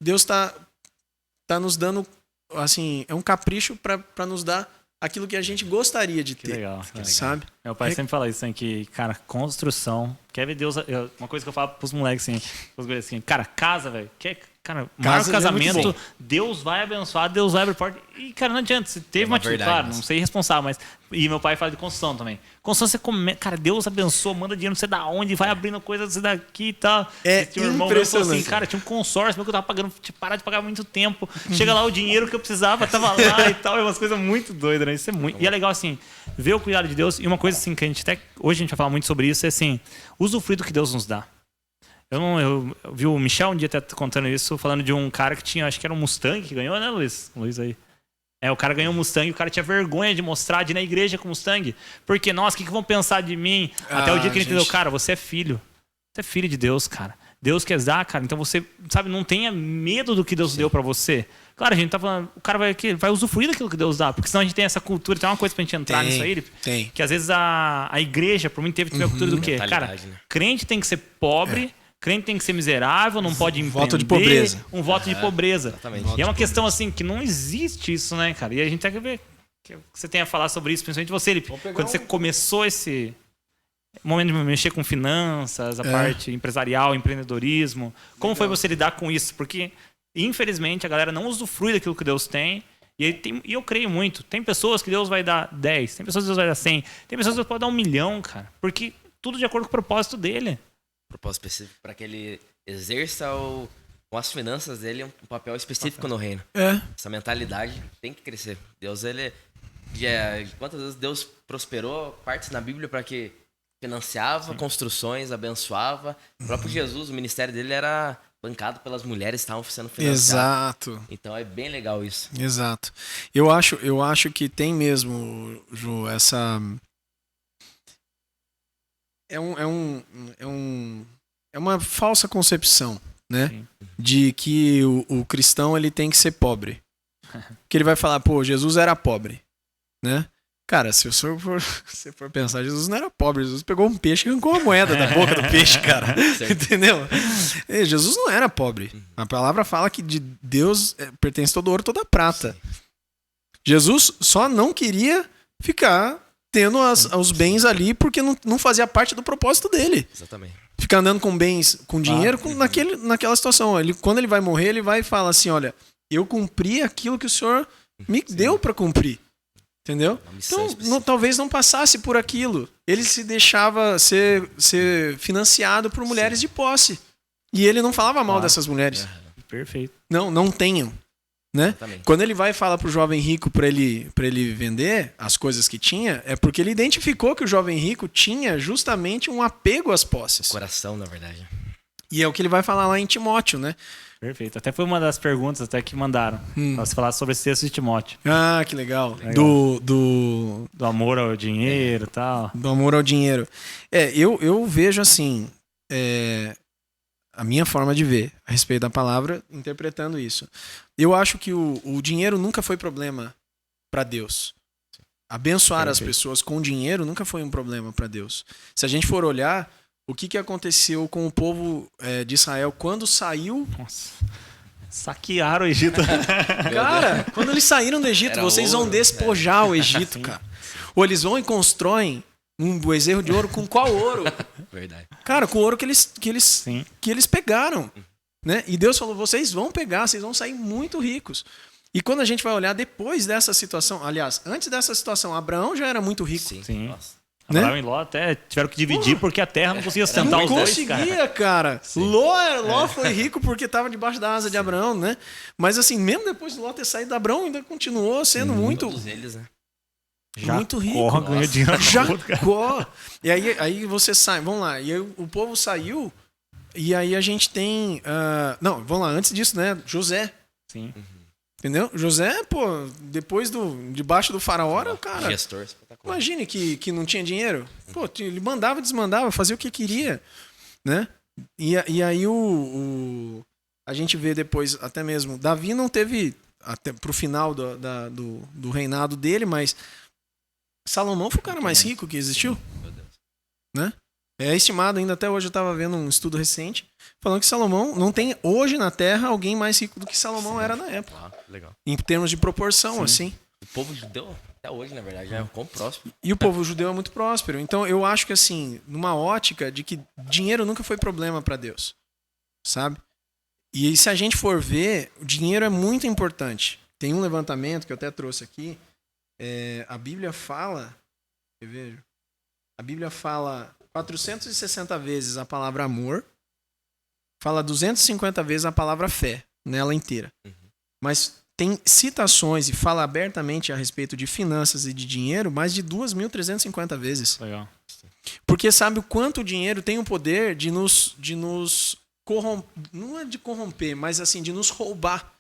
Deus está nos dando, assim, é um capricho para nos dar aquilo que a gente gostaria de ter. Legal. Sabe? Meu pai sempre fala isso, assim, que, cara, construção. Quer ver Deus. Uma coisa que eu falo pros moleques, assim, cara, casa, velho. Cara, maior casamento, Deus vai abençoar, Deus vai abrir porta. E, cara, não adianta. Você teve uma atitude, claro, não sei responsável, mas. E meu pai fala de construção também. Construção, você come. Cara, Deus abençoa, manda dinheiro não sei da onde, vai abrindo coisas daqui e tal. Tinha um irmão meu falou assim, cara, tinha um consórcio meu que eu tava pagando, tinha parado de pagar há muito tempo. Chega lá, o dinheiro que eu precisava tava lá e tal. É umas coisas muito doidas, né? Isso é muito. E é legal, assim, ver o cuidado de Deus. E uma coisa, assim, que a gente até. Hoje a gente vai falar muito sobre isso, é assim, usufruir do que Deus nos dá. Eu vi o Michel um dia até contando isso, falando de um cara que tinha, acho que era um Mustang que ganhou, né, Luiz? Luiz aí. O cara ganhou um Mustang e o cara tinha vergonha de mostrar, de ir na igreja com o Mustang. Porque, nossa, o que vão pensar de mim? Até o dia que ele entendeu, cara, você é filho. Você é filho de Deus, cara. Deus quer dar, cara. Então você, sabe, não tenha medo do que Deus deu pra você. Claro, a gente tá falando, o cara vai usufruir daquilo que Deus dá, porque senão a gente tem essa cultura, tem uma coisa pra gente entrar nisso aí, tem. Que às vezes a igreja, por mim, teve a cultura do quê? Cara, crente tem que ser pobre, crente tem que ser miserável, não pode empreender. Voto de pobreza. Um voto de pobreza. Exatamente. E é uma questão assim, que não existe isso, né, cara? E a gente tem que ver que você tem a falar sobre isso, principalmente você, Felipe. Quando você começou esse momento de mexer com finanças, a parte empresarial, empreendedorismo, como foi você lidar com isso? Porque, infelizmente, a galera não usufrui daquilo que Deus tem. E eu creio muito. Tem pessoas que Deus vai dar 10, tem pessoas que Deus vai dar 100, tem pessoas que Deus pode dar 1 milhão, cara. Porque tudo de acordo com o propósito dele. Propósito específico para que ele exerça com as finanças dele um papel específico no reino. Essa mentalidade tem que crescer. Deus, quantas vezes Deus prosperou partes na Bíblia para que financiava construções, abençoava. O próprio Jesus, o ministério dele era bancado pelas mulheres que estavam sendo financiadas. Exato. Então é bem legal isso. Exato. Eu acho que tem mesmo, Ju, essa... É uma falsa concepção, né? Sim. De que o cristão ele tem que ser pobre. Que ele vai falar, pô, Jesus era pobre, né? Cara, se você for pensar, Jesus não era pobre. Jesus pegou um peixe e arrancou a moeda da boca do peixe, cara. Entendeu? Jesus não era pobre. A palavra fala que de Deus pertence todo ouro, toda prata. Jesus só não queria ficar tendo os bens ali porque não fazia parte do propósito dele. Exatamente. Ficar andando com bens, com dinheiro, naquela situação. Quando ele vai morrer, ele vai e fala assim, olha, eu cumpri aquilo que o Senhor me deu para cumprir. Entendeu? Então, talvez não passasse por aquilo. Ele se deixava ser financiado por mulheres de posse. E ele não falava mal dessas mulheres. Perfeito. Não tenham. Né? Quando ele vai e fala pro jovem rico para ele vender as coisas que tinha, é porque ele identificou que o jovem rico tinha justamente um apego às posses. Coração, na verdade. E é o que ele vai falar lá em Timóteo, né? Perfeito. Até foi uma das perguntas até que mandaram. Pra você falar sobre esse texto de Timóteo. Ah, que legal. Do amor ao dinheiro e tal. Do amor ao dinheiro. Eu vejo assim, a minha forma de ver a respeito da palavra, interpretando isso. Eu acho que o dinheiro nunca foi problema para Deus. Abençoar as pessoas com dinheiro nunca foi um problema para Deus. Se a gente for olhar, o que aconteceu com o povo de Israel quando saiu... Nossa. Saquearam o Egito. Cara, quando eles saíram do Egito, vocês vão despojar o Egito, cara. Ou eles vão e constroem um bezerro de ouro com qual ouro? Verdade. Cara, com o ouro que eles pegaram. Né? E Deus falou, vocês vão pegar, vocês vão sair muito ricos. E quando a gente vai olhar depois dessa situação, aliás, antes dessa situação, Abraão já era muito rico. Sim. Né? Abraão e Ló até tiveram que dividir porque a terra não conseguia sustentar Não os dois, conseguia, cara. Ló foi rico porque estava debaixo da asa de Abraão, né? Mas assim, mesmo depois de Ló ter saído de Abraão, ainda continuou sendo muito, Todos eles, né? muito rico. Jacó ganhou dinheiro. Jacó. E aí você sai, vamos lá. E aí o povo saiu, e aí a gente tem. Não, vamos lá, antes disso, né? José. Sim. Entendeu? José, pô, depois debaixo do faraó, era o cara. Gestor espetacular. Imagine que não tinha dinheiro. Pô, ele mandava, desmandava, fazia o que queria, né? E aí a gente vê depois, até mesmo, Davi não teve, até pro final do reinado dele, mas Salomão foi o cara mais rico que existiu, Meu Deus. né? É estimado ainda, até hoje eu estava vendo um estudo recente, falando que Salomão não tem hoje na Terra alguém mais rico do que Salomão era na época. Ah, legal. Em termos de proporção, assim. O povo judeu, até hoje, na verdade, é quão próximo. E o povo judeu é muito próspero. Então eu acho que, assim, numa ótica de que dinheiro nunca foi problema para Deus, sabe? E se a gente for ver, o dinheiro é muito importante. Tem um levantamento que eu até trouxe aqui. A Bíblia fala... Quer ver? A Bíblia fala 460 vezes a palavra amor, fala 250 vezes a palavra fé, nela inteira. Mas tem citações e fala abertamente a respeito de finanças e de dinheiro mais de 2.350 vezes. Legal. Porque sabe o quanto o dinheiro tem o poder de nos corromper, não é de corromper, mas assim, de nos roubar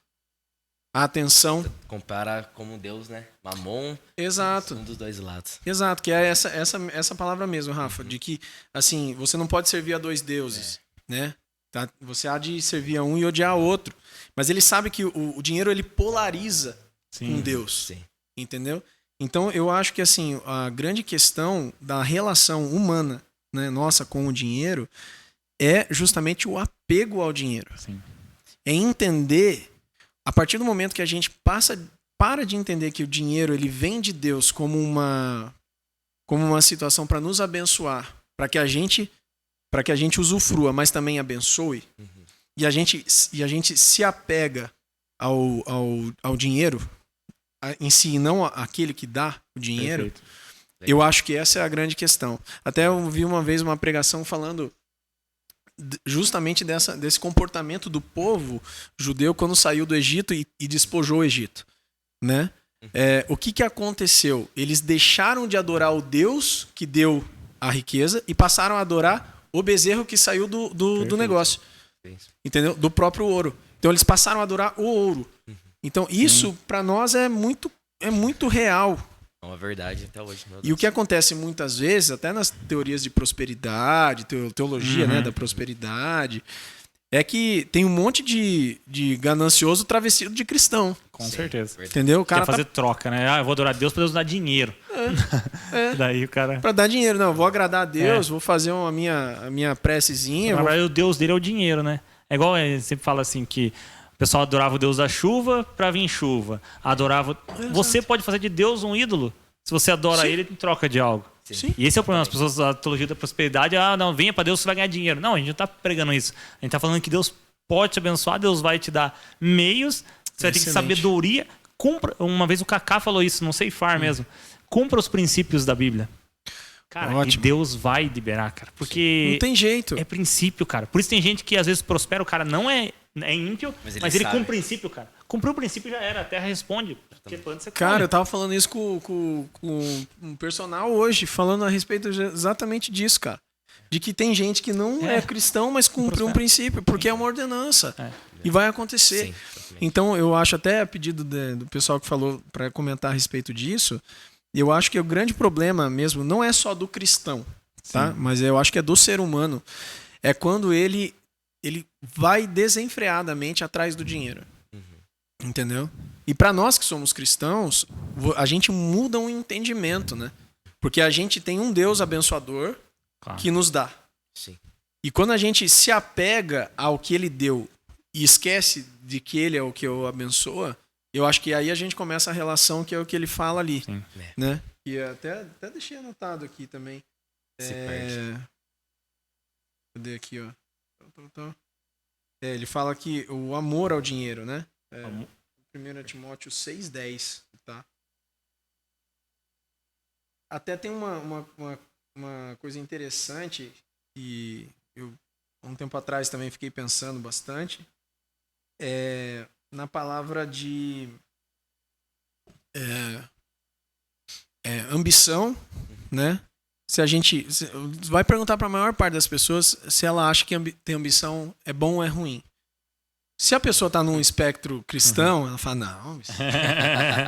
a atenção. Compara como Deus, né? Mamon, Exato. um dos dois lados. Exato, que é essa palavra mesmo, Rafa, de que, assim, você não pode servir a dois deuses, né? Tá? Você há de servir a um e odiar a outro. Mas ele sabe que o dinheiro, ele polariza com Deus, Sim. entendeu? Então, eu acho que, assim, a grande questão da relação humana, né, nossa com o dinheiro é justamente o apego ao dinheiro. Sim. É entender, a partir do momento que a gente para de entender que o dinheiro ele vem de Deus como uma situação para nos abençoar, para que a gente usufrua, mas também abençoe, e a gente se apega ao dinheiro em si, e não aquele que dá o dinheiro. Perfeito. Eu acho que essa é a grande questão. Até eu vi uma vez uma pregação falando justamente desse comportamento do povo judeu quando saiu do Egito e despojou o Egito, né? O que aconteceu? Eles deixaram de adorar o Deus que deu a riqueza e passaram a adorar o bezerro que saiu do negócio, entendeu? Do próprio ouro. Então eles passaram a adorar o ouro. Então isso para nós é muito real. É uma verdade até hoje. E o que acontece muitas vezes, até nas teorias de prosperidade, teologia, né, da prosperidade, é que tem um monte de ganancioso travestido de cristão. Com certeza. Entendeu? O cara Quer fazer troca, né? Eu vou adorar Deus para Deus dar dinheiro. Daí o cara... Pra dar dinheiro. Não, vou agradar a Deus, vou fazer a minha precezinha. Na verdade, o Deus dele é o dinheiro, né? É igual ele sempre fala assim que o pessoal adorava o Deus da chuva para vir chuva. Adorava... Você pode fazer de Deus um ídolo se você adora ele em troca de algo. Sim. E esse é o problema. As pessoas da teologia da prosperidade, não, venha para Deus, você vai ganhar dinheiro. Não, a gente não tá pregando isso. A gente tá falando que Deus pode te abençoar, Deus vai te dar meios, você vai ter que sabedoria. Cumpra. Uma vez o Kaká falou isso, não sei mesmo. Cumpra os princípios da Bíblia. Cara, Ótimo. e Deus vai liberar, cara. Porque não tem jeito. é princípio, cara. Por isso tem gente que às vezes prospera, o cara não é ímpio, mas ele sabe. cumpre o princípio, cara. Cumpriu o princípio já era, a terra responde. Porque quando você Cara, come. eu tava falando isso com um personal hoje, falando a respeito exatamente disso, cara. De que tem gente que não é cristão, mas cumpre um princípio, porque é uma ordenança. E vai acontecer. Sim, então, eu acho até a pedido do pessoal que falou para comentar a respeito disso, eu acho que o grande problema mesmo não é só do cristão, tá? Mas eu acho que é do ser humano. É quando ele vai desenfreadamente atrás do dinheiro. Entendeu? E para nós que somos cristãos, a gente muda um entendimento, né? Porque a gente tem um Deus abençoador que nos dá. Sim. E quando a gente se apega ao que ele deu e esquece de que ele é o que o abençoa, eu acho que aí a gente começa a relação que é o que ele fala ali. Sim. Né? E até deixei anotado aqui também. Se perde. Cadê aqui, ó? Ele fala que o amor ao dinheiro, né? 1 Timóteo 6,10, tá? Até tem uma uma coisa interessante e eu, um tempo atrás, também fiquei pensando bastante na palavra de ambição, né? Se a gente vai perguntar para a maior parte das pessoas se ela acha que ter ambição é bom ou é ruim. Se a pessoa está num espectro cristão, ela fala, não,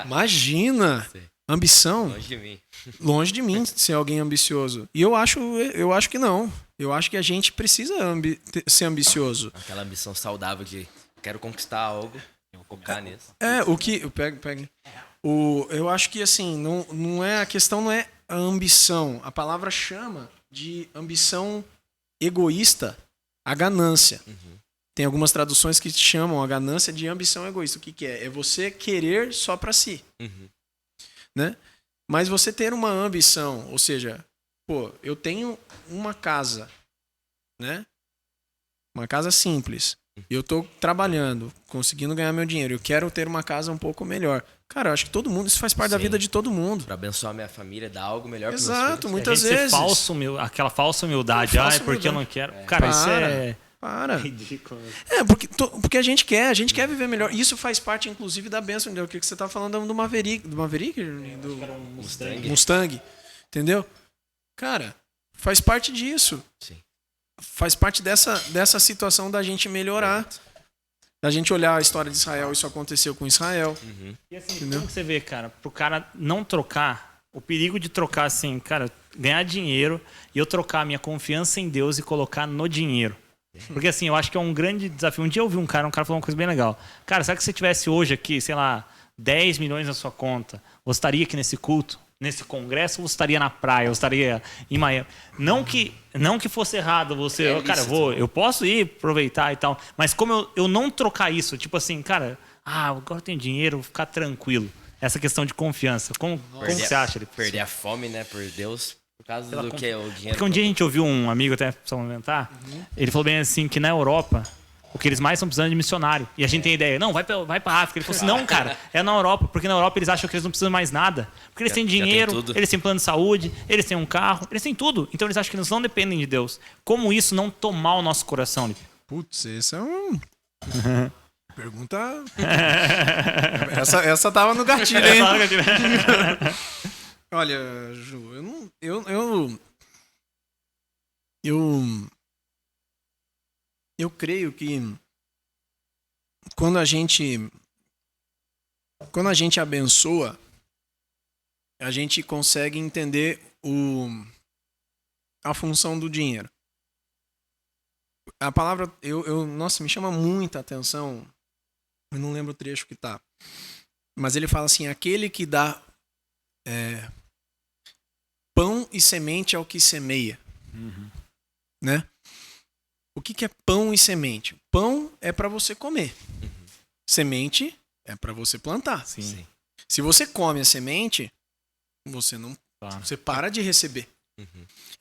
imagina, ambição, longe de mim ser alguém ambicioso. E eu acho que não. Eu acho que a gente precisa ser ambicioso. Aquela ambição saudável de quero conquistar algo, eu vou focar nisso. Pega. Eu acho que assim, não é a questão, não é a ambição. A palavra chama de ambição egoísta a ganância. Tem algumas traduções que chamam a ganância de ambição egoísta. O que é? É você querer só para si. Né? Mas você ter uma ambição, ou seja, eu tenho uma casa, né? Uma casa simples. Eu estou trabalhando, conseguindo ganhar meu dinheiro. Eu quero ter uma casa um pouco melhor. Cara, eu acho que todo mundo, isso faz parte da vida de todo mundo. Para abençoar minha família, dar algo melhor para Exato, muitas vezes. Aquela falsa humildade. Porque eu não quero. Cara, isso é... Para. Ridículo. Porque a gente quer viver melhor. Isso faz parte, inclusive, da bênção. O que você está falando do Maverick? Do Maverick? Do Mustang. Entendeu? Cara, faz parte disso. Sim. Faz parte dessa situação da gente melhorar. Da gente olhar a história de Israel, isso aconteceu com Israel. E assim, entendeu? Como que você vê, cara, pro cara não trocar, o perigo de trocar assim, cara, ganhar dinheiro e eu trocar a minha confiança em Deus e colocar no dinheiro. Porque assim, eu acho que é um grande desafio. Um dia eu ouvi um cara falou uma coisa bem legal. Cara, será que se você tivesse hoje aqui, sei lá, 10 milhões na sua conta, você estaria aqui nesse culto, nesse congresso, ou você estaria na praia, ou estaria em Miami? Não que fosse errado você, cara, eu posso ir aproveitar e tal, mas como eu não trocar isso, tipo assim, cara, agora eu tenho dinheiro, vou ficar tranquilo. Essa questão de confiança. Como você acha? Perder a fome, né, por Deus. Por causa do que é o dinheiro. Porque um dia a gente ouviu um amigo, até precisamos comentar, ele falou bem assim, que na Europa, o que eles mais estão precisando é de missionário. E a gente tem a ideia, não, vai pra África. Ele falou assim, não, cara, é na Europa. Porque na Europa eles acham que eles não precisam mais nada. Porque eles têm dinheiro, eles têm plano de saúde, eles têm um carro, eles têm tudo. Então eles acham que eles não dependem de Deus. Como isso não tomar o nosso coração, Lipe? Putz, esse é um... Pergunta... essa tava no gatilho, hein? Olha, Ju, eu creio que quando a gente abençoa, a gente consegue entender a função do dinheiro. A palavra, nossa, me chama muita atenção, eu não lembro o trecho que tá, mas ele fala assim, aquele que dá pão e semente ao que semeia. Né? O que é pão e semente? Pão é para você comer. Semente é para você plantar. Sim. Se você come a semente, você você para de receber.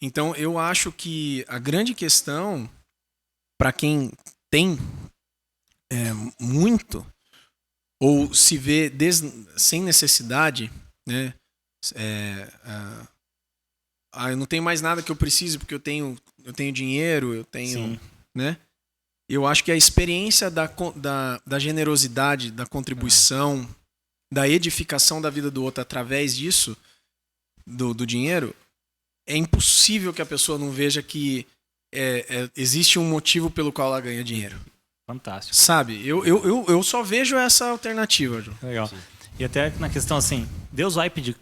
Então eu acho que a grande questão para quem tem muito ou se vê sem necessidade, né? Eu não tenho mais nada que eu precise porque eu tenho dinheiro, eu tenho, né? Eu acho que a experiência da generosidade, da contribuição, da edificação da vida do outro através disso, do dinheiro, é impossível que a pessoa não veja que existe um motivo pelo qual ela ganha dinheiro. Fantástico. Sabe? Eu só vejo essa alternativa, João. Legal. E até na questão assim, Deus vai pedir.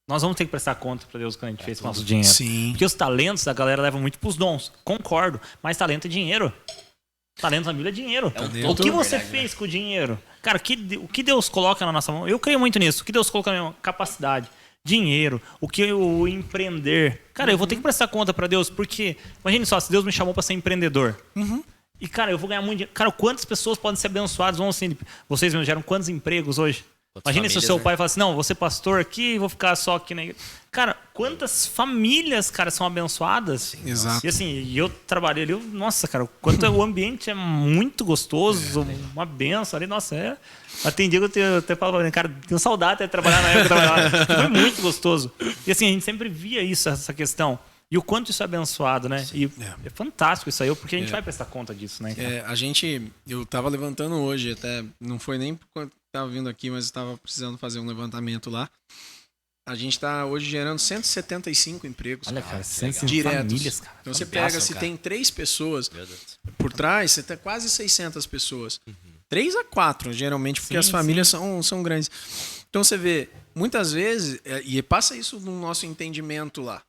Nós vamos ter que prestar conta para Deus quando a gente fez com o nosso dinheiro. Sim. Porque os talentos, a galera leva muito pros dons. Concordo. Mas talento é dinheiro. Talento na Bíblia é dinheiro. O que você fez com o dinheiro? Cara, o que Deus coloca na nossa mão? Eu creio muito nisso. O que Deus coloca na minha mão? Capacidade. Dinheiro. O empreender. Cara, eu vou ter que prestar conta para Deus. Porque, imagine só, se Deus me chamou para ser empreendedor. E, cara, eu vou ganhar muito dinheiro. Cara, quantas pessoas podem ser abençoadas? Vão assim, vocês mesmos geram quantos empregos hoje? Imagina se o seu pai fala assim, não, vou ser pastor aqui e vou ficar só aqui na igreja. Cara, quantas famílias, cara, são abençoadas? Sim, exato. E assim, eu trabalhei ali, nossa, cara, quanto o ambiente é muito gostoso, uma benção ali, nossa, Mas tem dia que eu até falo, cara, tenho saudade de trabalhar na época que eu trabalhava. Foi muito gostoso. E assim, a gente sempre via isso, essa questão. E o quanto isso é abençoado, né? E é fantástico isso aí, porque a gente vai prestar conta disso, né? Eu tava levantando hoje, até não foi nem quando tava vindo aqui, mas estava precisando fazer um levantamento lá. A gente tá hoje gerando 175 empregos. Olha, cara, 105 diretos. famílias, cara. Então você pega, se tem 3 pessoas por trás, você tem quase 600 pessoas. 3 a 4, geralmente, porque as famílias são grandes. Então você vê, muitas vezes, e passa isso no nosso entendimento lá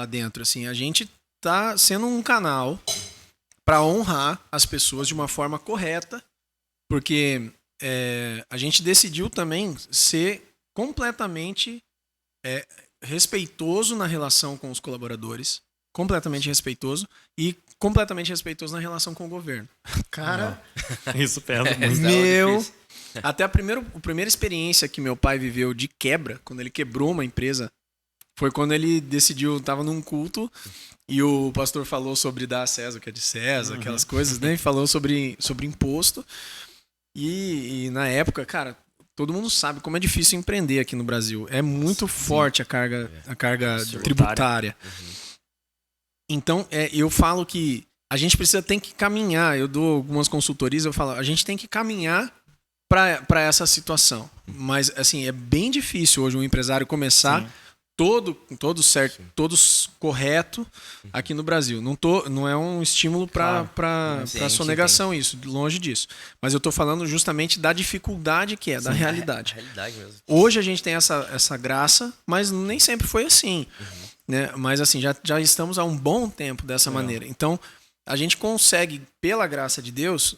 dentro, assim, a gente tá sendo um canal para honrar as pessoas de uma forma correta, porque a gente decidiu também ser completamente respeitoso na relação com os colaboradores, completamente respeitoso e completamente respeitoso na relação com o governo. Cara, isso pesa muito. Meu, até a primeira experiência que meu pai viveu de quebra, quando ele quebrou uma empresa, foi quando ele decidiu, tava num culto e o pastor falou sobre dar a César o que é de César, aquelas coisas, né? E falou sobre imposto. E na época, cara, todo mundo sabe como é difícil empreender aqui no Brasil. É muito forte a carga tributária. Então, eu falo que a gente tem que caminhar. Eu dou algumas consultorias, eu falo, a gente tem que caminhar para essa situação. Mas, assim, é bem difícil hoje um empresário começar todo certo, todos correto aqui no Brasil. Não é um estímulo para sonegação isso, longe disso. Mas eu estou falando justamente da dificuldade que da realidade. Realidade mesmo. Hoje a gente tem essa graça, mas nem sempre foi assim. Né? Mas assim, já estamos há um bom tempo dessa maneira. Então, a gente consegue, pela graça de Deus,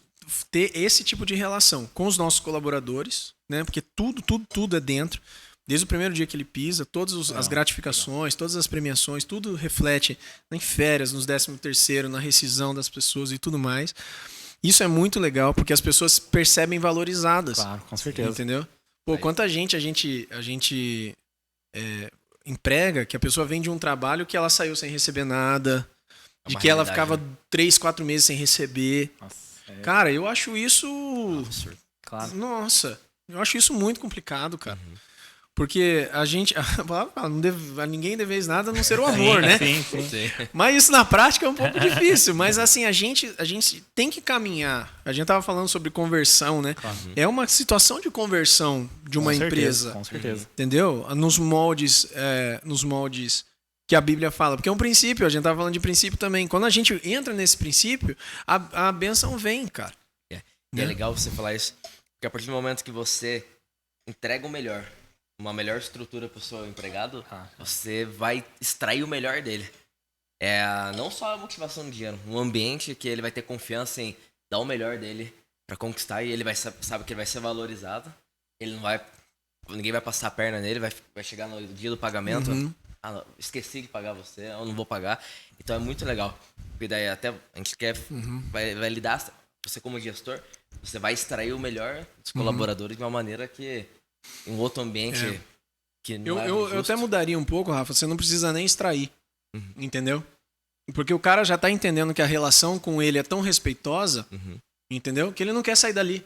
ter esse tipo de relação com os nossos colaboradores, né? Porque tudo é dentro. Desde o primeiro dia que ele pisa, todas as gratificações, todas as premiações, tudo reflete em férias, nos 13º, na rescisão das pessoas e tudo mais. Isso é muito legal, porque as pessoas percebem valorizadas. Claro, com certeza. Entendeu? Pô, quanta gente a gente emprega, que a pessoa vem de um trabalho que ela saiu sem receber nada, de que ela ficava 3, 4 meses sem receber. Nossa, cara, eu acho isso... absurdo. Claro. Nossa, eu acho isso muito complicado, cara. Porque a gente... a ninguém deveis nada a não ser o amor, né? Sim. Mas isso na prática é um pouco difícil. Mas assim, a gente tem que caminhar. A gente tava falando sobre conversão, né? É uma situação de conversão de uma empresa. Com certeza. Entendeu? Nos moldes que a Bíblia fala. Porque é um princípio, a gente tava falando de princípio também. Quando a gente entra nesse princípio, a bênção vem, cara. E é legal você falar isso. Porque a partir do momento que você entrega o melhor, uma melhor estrutura para o seu empregado, você vai extrair o melhor dele. Não só a motivação do dinheiro, um ambiente que ele vai ter confiança em dar o melhor dele para conquistar e ele sabe que ele vai ser valorizado. Ninguém vai passar a perna nele, vai chegar no dia do pagamento. Não, esqueci de pagar você, eu não vou pagar. Então é muito legal. Porque daí até a gente vai lidar, você como gestor, você vai extrair o melhor dos colaboradores de uma maneira que em outro ambiente que não eu até mudaria um pouco, Rafa. Você não precisa nem extrair, entendeu? Porque o cara já tá entendendo que a relação com ele é tão respeitosa, entendeu? Que ele não quer sair dali,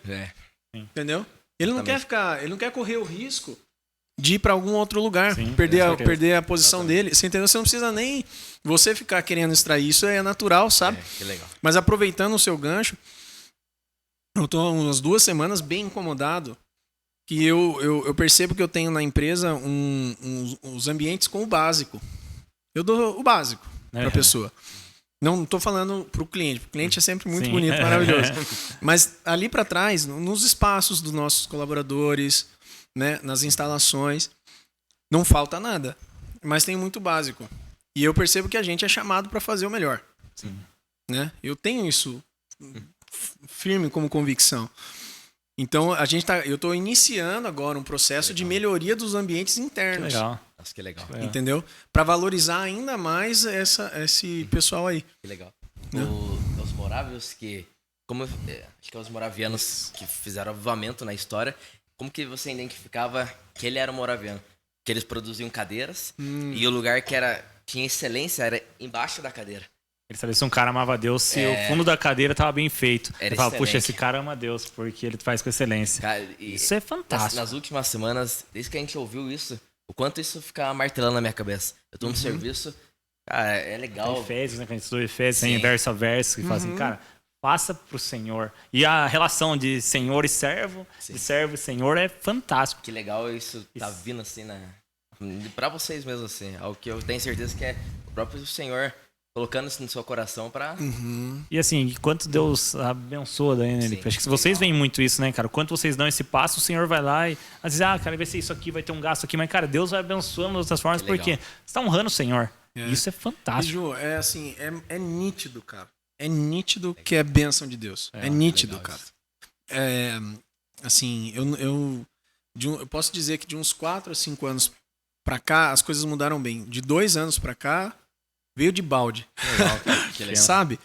entendeu? Ele não quer ele não quer correr o risco de ir para algum outro lugar, perder a posição dele. Você entendeu? Você não precisa nem você ficar querendo extrair. Isso é natural, sabe? Que legal. Mas aproveitando o seu gancho, eu tô umas 2 semanas bem incomodado. Que eu percebo que eu tenho na empresa uns ambientes com o básico. Eu dou o básico para a pessoa. Não estou falando para o cliente. O cliente é sempre muito bonito, maravilhoso. Mas ali para trás, nos espaços dos nossos colaboradores, né, nas instalações, não falta nada. Mas tem muito básico. E eu percebo que a gente é chamado para fazer o melhor. Né? Eu tenho isso firme como convicção. Então, eu estou iniciando agora um processo de melhoria dos ambientes internos. Que legal. Nossa, que legal. Entendeu? Para valorizar ainda mais esse pessoal aí. Que legal. Os moráveis acho que é os moravianos que fizeram avivamento na história, como que você identificava que ele era um moraviano? Que eles produziam cadeiras e o lugar que tinha excelência era embaixo da cadeira. Ele sabia se um cara amava a Deus, se o fundo da cadeira estava bem feito. Ele fala, puxa, esse cara ama a Deus, porque ele faz com excelência. Cara, isso é fantástico. Nas últimas semanas, desde que a gente ouviu isso, o quanto isso fica martelando na minha cabeça. Eu tô no serviço, Cara, é legal. Efésios, né? Quando a gente estudou Efésios, tem verso a verso, que fala assim, cara, faça pro Senhor. E a relação de senhor e servo, de servo e senhor é fantástico. Que legal isso tá vindo assim, pra vocês mesmo, assim. Algo que eu tenho certeza que é o próprio Senhor colocando isso no seu coração pra... E assim, quanto Deus abençoa daí, né, Lipe? Acho que vocês veem muito isso, né, cara? Quanto vocês dão esse passo, o Senhor vai lá e às vezes, cara, vai ser isso aqui, vai ter um gasto aqui. Mas, cara, Deus vai abençoando de outras formas, porque você tá honrando o Senhor. Isso é fantástico. E, Ju, é assim, é nítido, cara. É nítido que é bênção de Deus. É nítido, cara. Assim, eu posso dizer que de uns 4 a 5 anos pra cá, as coisas mudaram bem. De 2 anos pra cá, veio de balde. Legal, cara. Que legal. Sabe?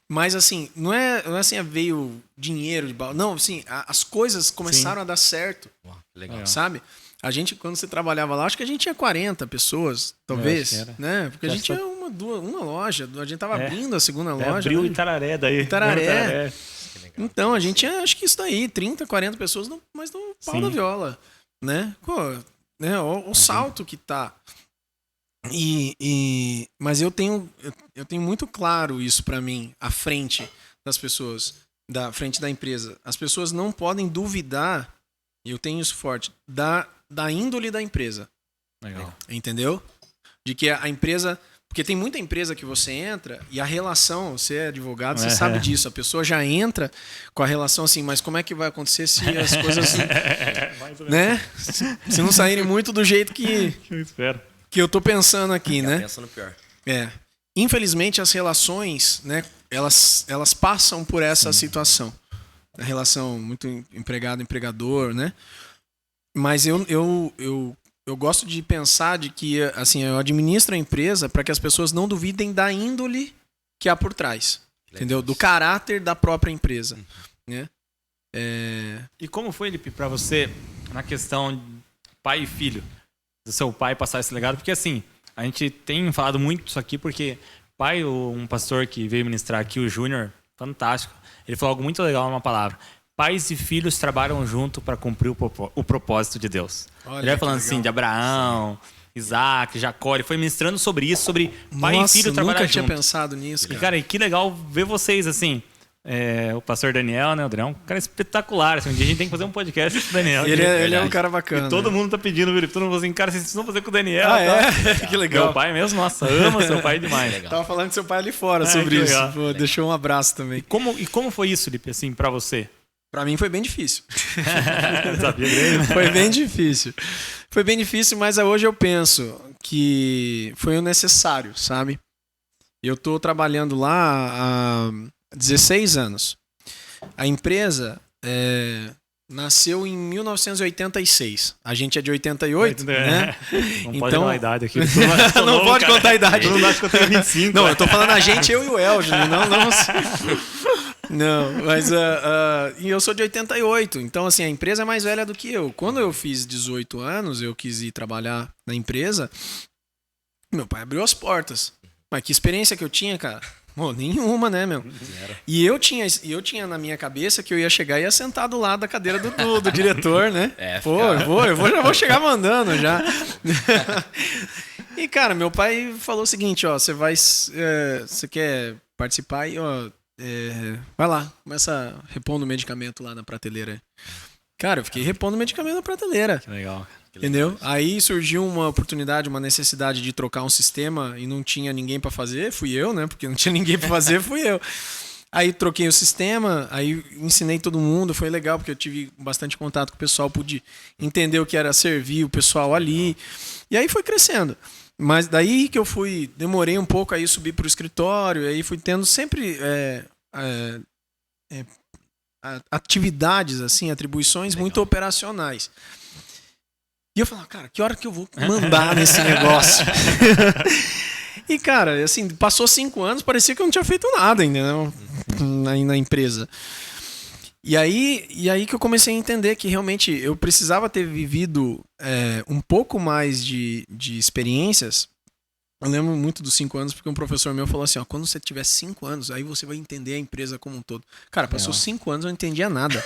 Mas assim, não é assim, veio dinheiro de balde. Não, assim, as coisas começaram a dar certo. Uau, que legal. Sabe? A gente, quando você trabalhava lá, acho que a gente tinha 40 pessoas, talvez, né? Porque a gente tinha uma loja, a gente tava abrindo a segunda loja. Abriu Itararé daí. Itararé. Então, a gente tinha, acho que isso daí, 30, 40 pessoas, mas no pau da viola, né? Pô, né? O salto que tá. Mas eu tenho muito claro isso pra mim, à frente das pessoas, da frente da empresa. As pessoas não podem duvidar, e eu tenho isso forte, da índole da empresa. Legal. Entendeu? De que a empresa... Porque tem muita empresa que você entra e a relação, você é advogado, você sabe disso. A pessoa já entra com a relação assim, mas como é que vai acontecer se as coisas... né? Se não saírem muito do jeito que eu tô pensando aqui, né? Pensa no pior. Infelizmente, as relações, né? Elas passam por essa situação. A relação muito empregado-empregador, né? Mas eu gosto de pensar de que assim, eu administro a empresa para que as pessoas não duvidem da índole que há por trás. Entendeu? Do caráter da própria empresa. Né? E como foi, Lipe, para você na questão de pai e filho? Do seu pai passar esse legado? Porque assim, a gente tem falado muito isso aqui porque um pastor que veio ministrar aqui, o Júnior, fantástico, ele falou algo muito legal numa palavra. Pais e filhos trabalham junto para cumprir o propósito de Deus. Olha, ele vai falando assim de Abraão, Isaac, Jacó. Ele foi ministrando sobre isso, sobre pai e filho trabalhar junto. Nunca tinha pensado nisso, cara. E, cara, que legal ver vocês assim. O pastor Daniel, né? O Daniel é um cara espetacular. Assim, um dia a gente tem que fazer um podcast com o Daniel. Ele é um cara bacana. E todo mundo tá pedindo, viu? Todo mundo falou assim, cara, vocês precisam fazer com o Daniel. Que legal. Meu pai mesmo, nossa, ama seu pai demais. Legal. Tava falando com seu pai ali fora sobre isso. Pô, deixou um abraço também. E como foi isso, Lipe, assim, pra você? Pra mim foi bem difícil. Desafio grande, né? Foi bem difícil. Foi bem difícil, mas hoje eu penso que foi o necessário, sabe? Eu tô trabalhando lá há 16 anos. A empresa nasceu em 1986. A gente é de 88, né? Não pode dar a idade aqui. Não pode contar a idade. Não acho que eu tenho 25. Não, eu tô falando a gente, eu e o Elgio. Não, mas e eu sou de 88, então assim, a empresa é mais velha do que eu. Quando eu fiz 18 anos, eu quis ir trabalhar na empresa, meu pai abriu as portas. Mas que experiência que eu tinha, cara? Pô, nenhuma, né, meu? E eu tinha na minha cabeça que eu ia chegar e ia sentar do lado da cadeira do diretor, né? Pô, já vou chegar mandando já. E, cara, meu pai falou o seguinte, ó, você quer participar aí, ó, vai lá, começa repondo o medicamento lá na prateleira. Cara, eu fiquei repondo o medicamento na prateleira. Que legal. Entendeu? Aí surgiu uma oportunidade, uma necessidade de trocar um sistema e não tinha ninguém pra fazer, fui eu, né? Porque não tinha ninguém pra fazer, fui eu. Aí troquei o sistema, aí ensinei todo mundo, foi legal porque eu tive bastante contato com o pessoal, pude entender o que era servir o pessoal ali. E aí foi crescendo. Mas daí que eu demorei um pouco, aí subi pro escritório, aí fui tendo sempre atividades, assim, atribuições muito operacionais. E eu falava, cara, que hora que eu vou mandar nesse negócio? E, cara, assim, passou 5 anos, parecia que eu não tinha feito nada ainda, né? Na empresa. E aí que eu comecei a entender que realmente eu precisava ter vivido um pouco mais de experiências. Eu lembro muito dos 5 anos, porque um professor meu falou assim, ó, quando você tiver 5 anos, aí você vai entender a empresa como um todo. Cara, passou 5 anos, eu não entendia nada.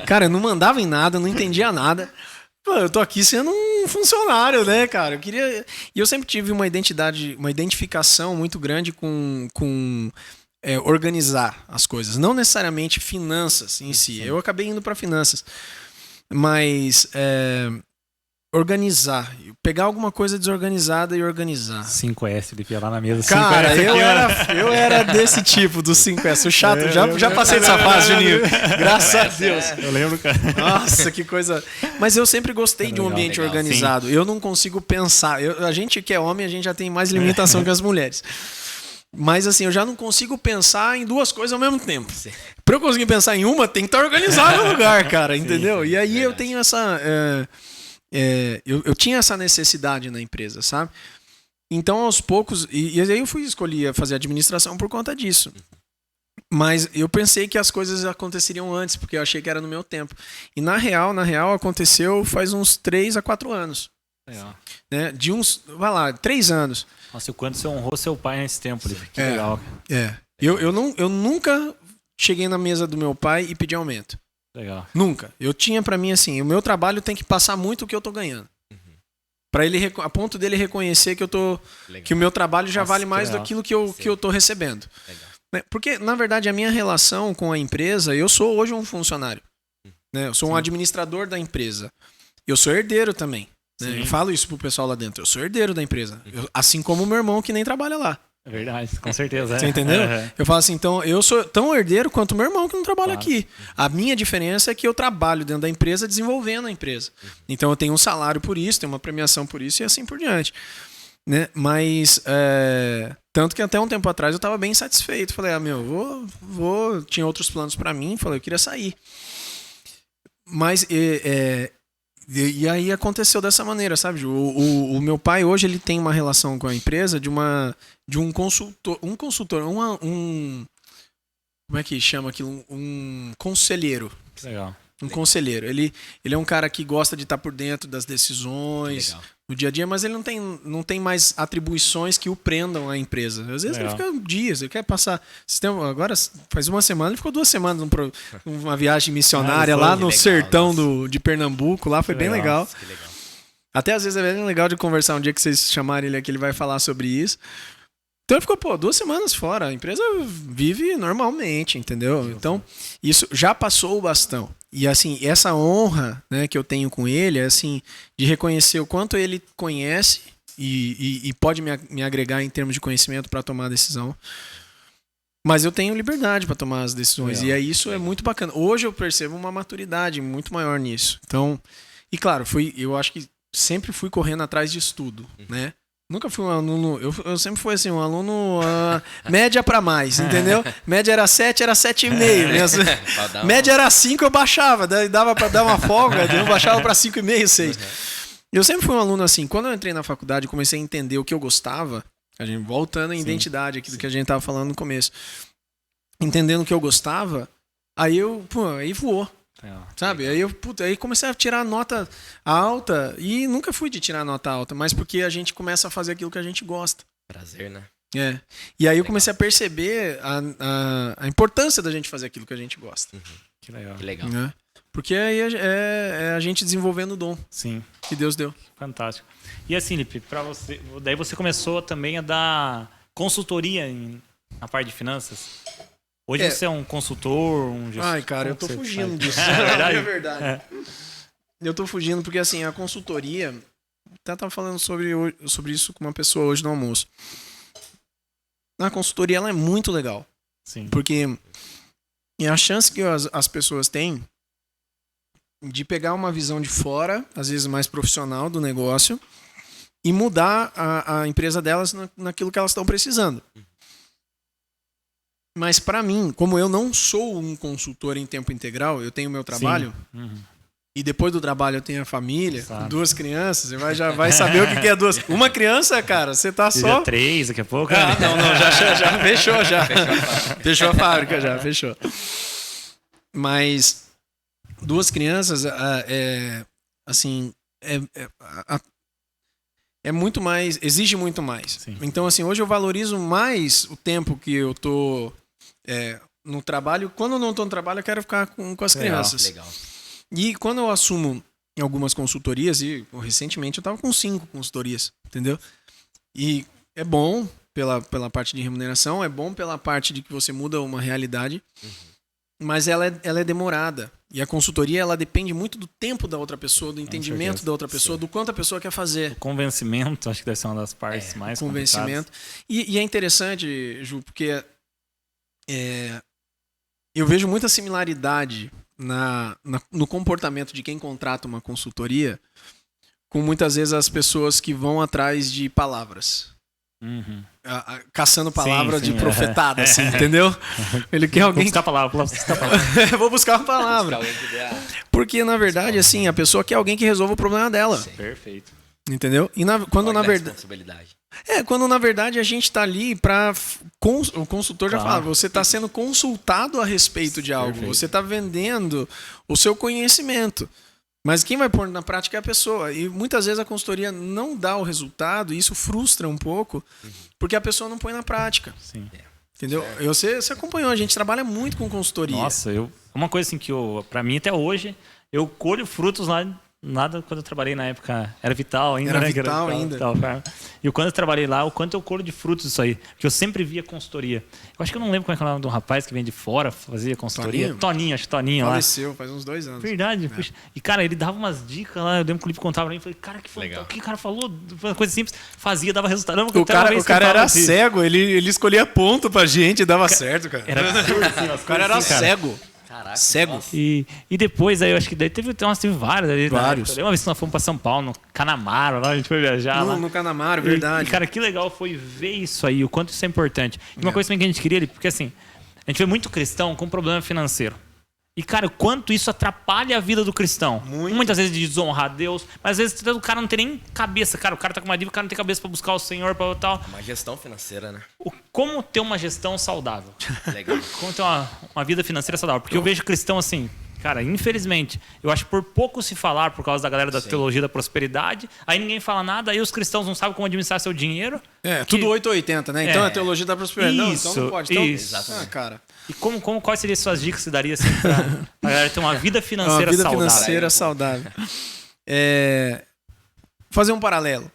Cara, eu não mandava em nada, eu não entendia nada. Pô, eu tô aqui sendo um funcionário, né, cara? Eu queria... E eu sempre tive uma identificação muito grande com organizar as coisas. Não necessariamente finanças em si. Eu acabei indo para finanças. Mas organizar. Pegar alguma coisa desorganizada e organizar. 5S, ele ia lá na mesa. Cara, 5S eu era desse tipo, do 5S. O chato, já passei dessa fase, Juninho. Graças a Deus. Eu lembro, cara. Nossa, que coisa. Mas eu sempre gostei de um ambiente organizado. Sim. Eu não consigo pensar. A gente que é homem, a gente já tem mais limitação que as mulheres. Mas assim, eu já não consigo pensar em duas coisas ao mesmo tempo. Pra eu conseguir pensar em uma, tem que estar organizado no lugar, cara, entendeu? Sim, e aí eu tenho essa... eu tinha essa necessidade na empresa, sabe? Então, aos poucos... E aí eu escolhi fazer administração por conta disso. Mas eu pensei que as coisas aconteceriam antes, porque eu achei que era no meu tempo. E na real, aconteceu faz uns 3 a 4 anos. Né? De uns, 3 anos. Nossa, o quanto você honrou seu pai nesse tempo, Lipe. Que legal. Eu nunca cheguei na mesa do meu pai e pedi aumento. Legal. Nunca. Eu tinha pra mim assim, o meu trabalho tem que passar muito o que eu tô ganhando. Pra ele, a ponto dele reconhecer que o meu trabalho já vale mais daquilo que eu tô recebendo. Legal. Porque, na verdade, a minha relação com a empresa, eu sou hoje um funcionário. Né? Eu sou um administrador da empresa. Eu sou herdeiro também. Né? Eu falo isso pro pessoal lá dentro. Eu sou herdeiro da empresa. Assim como o meu irmão que nem trabalha lá. É verdade, com certeza. Você entendeu? Eu falo assim, então eu sou tão herdeiro quanto o meu irmão que não trabalha aqui. A minha diferença é que eu trabalho dentro da empresa desenvolvendo a empresa. Então eu tenho um salário por isso, tenho uma premiação por isso e assim por diante. Né? Mas, tanto que até um tempo atrás eu estava bem satisfeito. Falei, vou... Tinha outros planos para mim, falei, eu queria sair. Mas... E aí aconteceu dessa maneira, sabe? O meu pai hoje ele tem uma relação com a empresa de um consultor, como é que chama aquilo? Um conselheiro. Legal. Um conselheiro. Ele é um cara que gosta de estar por dentro das decisões no dia a dia, mas ele não tem mais atribuições que o prendam à empresa. Às vezes ele fica dias, ele quer passar. Agora, faz uma semana, ele ficou 2 semanas numa viagem missionária lá no sertão de Pernambuco. Lá foi bem legal. Nossa, que legal. Até às vezes é bem legal de conversar um dia que vocês chamarem ele aqui, ele vai falar sobre isso. Então ele ficou, 2 semanas fora. A empresa vive normalmente, entendeu? Então, isso já passou o bastão. E assim, essa honra, né, que eu tenho com ele é assim, de reconhecer o quanto ele conhece e pode me agregar em termos de conhecimento para tomar a decisão. Mas eu tenho liberdade para tomar as decisões. E aí isso é muito bacana. Hoje eu percebo uma maturidade muito maior nisso. Então, e claro, eu acho que sempre fui correndo atrás de estudo, né? Nunca fui um aluno... Eu sempre fui assim, um aluno média pra mais, entendeu? Média era 7, era 7,5. Média era 5, eu baixava. Daí dava pra dar uma folga, eu baixava pra 5,5, 6. Eu sempre fui um aluno assim. Quando eu entrei na faculdade e comecei a entender o que eu gostava, a gente voltando à identidade aqui do que a gente tava falando no começo. Entendendo o que eu gostava, aí voou. Sabe? Aí comecei a tirar nota alta e nunca fui de tirar nota alta, mas porque a gente começa a fazer aquilo que a gente gosta. Prazer, né? E aí eu comecei a perceber a importância da gente fazer aquilo que a gente gosta. Que legal. Que legal. Porque aí é a gente desenvolvendo o dom. Sim. Que Deus deu. Fantástico. E assim, Lipe, para você, daí você começou também a dar consultoria na parte de finanças. Hoje você é um consultor, um gestor. Ai, cara, eu tô fugindo disso. É verdade. Eu tô fugindo porque, assim, a consultoria... Até tava falando sobre isso com uma pessoa hoje no almoço. A consultoria, ela é muito legal. Sim. Porque é a chance que as pessoas têm de pegar uma visão de fora, às vezes mais profissional do negócio, e mudar a empresa delas naquilo que elas estão precisando. Mas para mim, como eu não sou um consultor em tempo integral, eu tenho o meu trabalho, e depois do trabalho eu tenho a família, 2 crianças, você já vai saber o que é 2. Uma criança, cara, você tá só... 3 daqui a pouco. Já fechou, já. Fechou a fábrica, já, fechou. Mas 2 crianças, assim, é muito mais, exige muito mais. Sim. Então, assim, hoje eu valorizo mais o tempo que eu tô no trabalho. Quando eu não tô no trabalho, eu quero ficar com as crianças. Legal. E quando eu assumo em algumas consultorias e recentemente eu estava com 5 consultorias, entendeu? E é bom pela parte de remuneração, é bom pela parte de que você muda uma realidade, mas ela é demorada. E a consultoria, ela depende muito do tempo da outra pessoa, do entendimento da outra pessoa, do quanto a pessoa quer fazer. O convencimento, acho que deve ser uma das partes mais convencimento. E é interessante, Ju, porque eu vejo muita similaridade no comportamento de quem contrata uma consultoria com muitas vezes as pessoas que vão atrás de palavras. Uhum. Caçando palavra de profetada, assim, entendeu? Ele quer alguém... Vou buscar Vou buscar uma palavra. uma palavra. Porque, na verdade, assim, a pessoa quer alguém que resolva o problema dela. Sim. Perfeito. Entendeu? E quando na verdade... responsabilidade. Quando na verdade a gente tá ali para o consultor já fala, você tá sendo consultado a respeito de algo, Perfeito. você tá vendendo o seu conhecimento. Mas quem vai pôr na prática é a pessoa. E muitas vezes a consultoria não dá o resultado, e isso frustra um pouco, porque a pessoa não põe na prática. Sim. Entendeu? Você acompanhou, a gente trabalha muito com consultoria. Nossa, uma coisa assim que pra mim até hoje, eu colho frutos lá. Nada quando eu trabalhei na época. Era Vital ainda, Era né? Vital ainda. E quando eu trabalhei lá, o quanto eu colho de frutos disso aí. Porque eu sempre via consultoria. Eu acho que eu não lembro como é que é o nome de um rapaz que vem de fora, fazia consultoria. Toninho, acho que Toninho lá. Faleceu faz uns 2 anos. Verdade. Puxa. E, cara, ele dava umas dicas lá. Eu lembro que o Lipe contava pra mim. Falei, cara, o que o cara falou? Uma coisa simples. Fazia, dava resultado. Não, O cara era cego, ele escolhia ponto pra gente e dava certo, cara. O cara era cego. Caraca, Cego. E depois, aí eu acho que daí teve vários ali. Vários. Uma vez que nós fomos pra São Paulo, no Canamaro, lá a gente foi viajar lá. No Canamaro, verdade. E, cara, que legal foi ver isso aí, o quanto isso é importante. E uma coisa também que a gente queria, porque assim, a gente vê muito cristão com problema financeiro. E, cara, o quanto isso atrapalha a vida do cristão. Muitas vezes de desonrar a Deus, mas às vezes o cara não tem nem cabeça. Cara, o cara tá com uma dívida, o cara não tem cabeça pra buscar o Senhor, pra tal. Uma gestão financeira, né? Como ter uma gestão saudável? Legal. Como ter uma vida financeira saudável? Porque eu vejo cristão assim, cara, infelizmente, eu acho que por pouco se falar por causa da galera da teologia da prosperidade, aí ninguém fala nada, aí os cristãos não sabem como administrar seu dinheiro. Tudo 880, né? Então a teologia da prosperidade. Isso, então não pode. Então, isso. Cara. E quais seriam suas dicas que você daria assim, pra galera ter uma vida financeira saudável? Uma vida financeira saudável. Fazer um paralelo.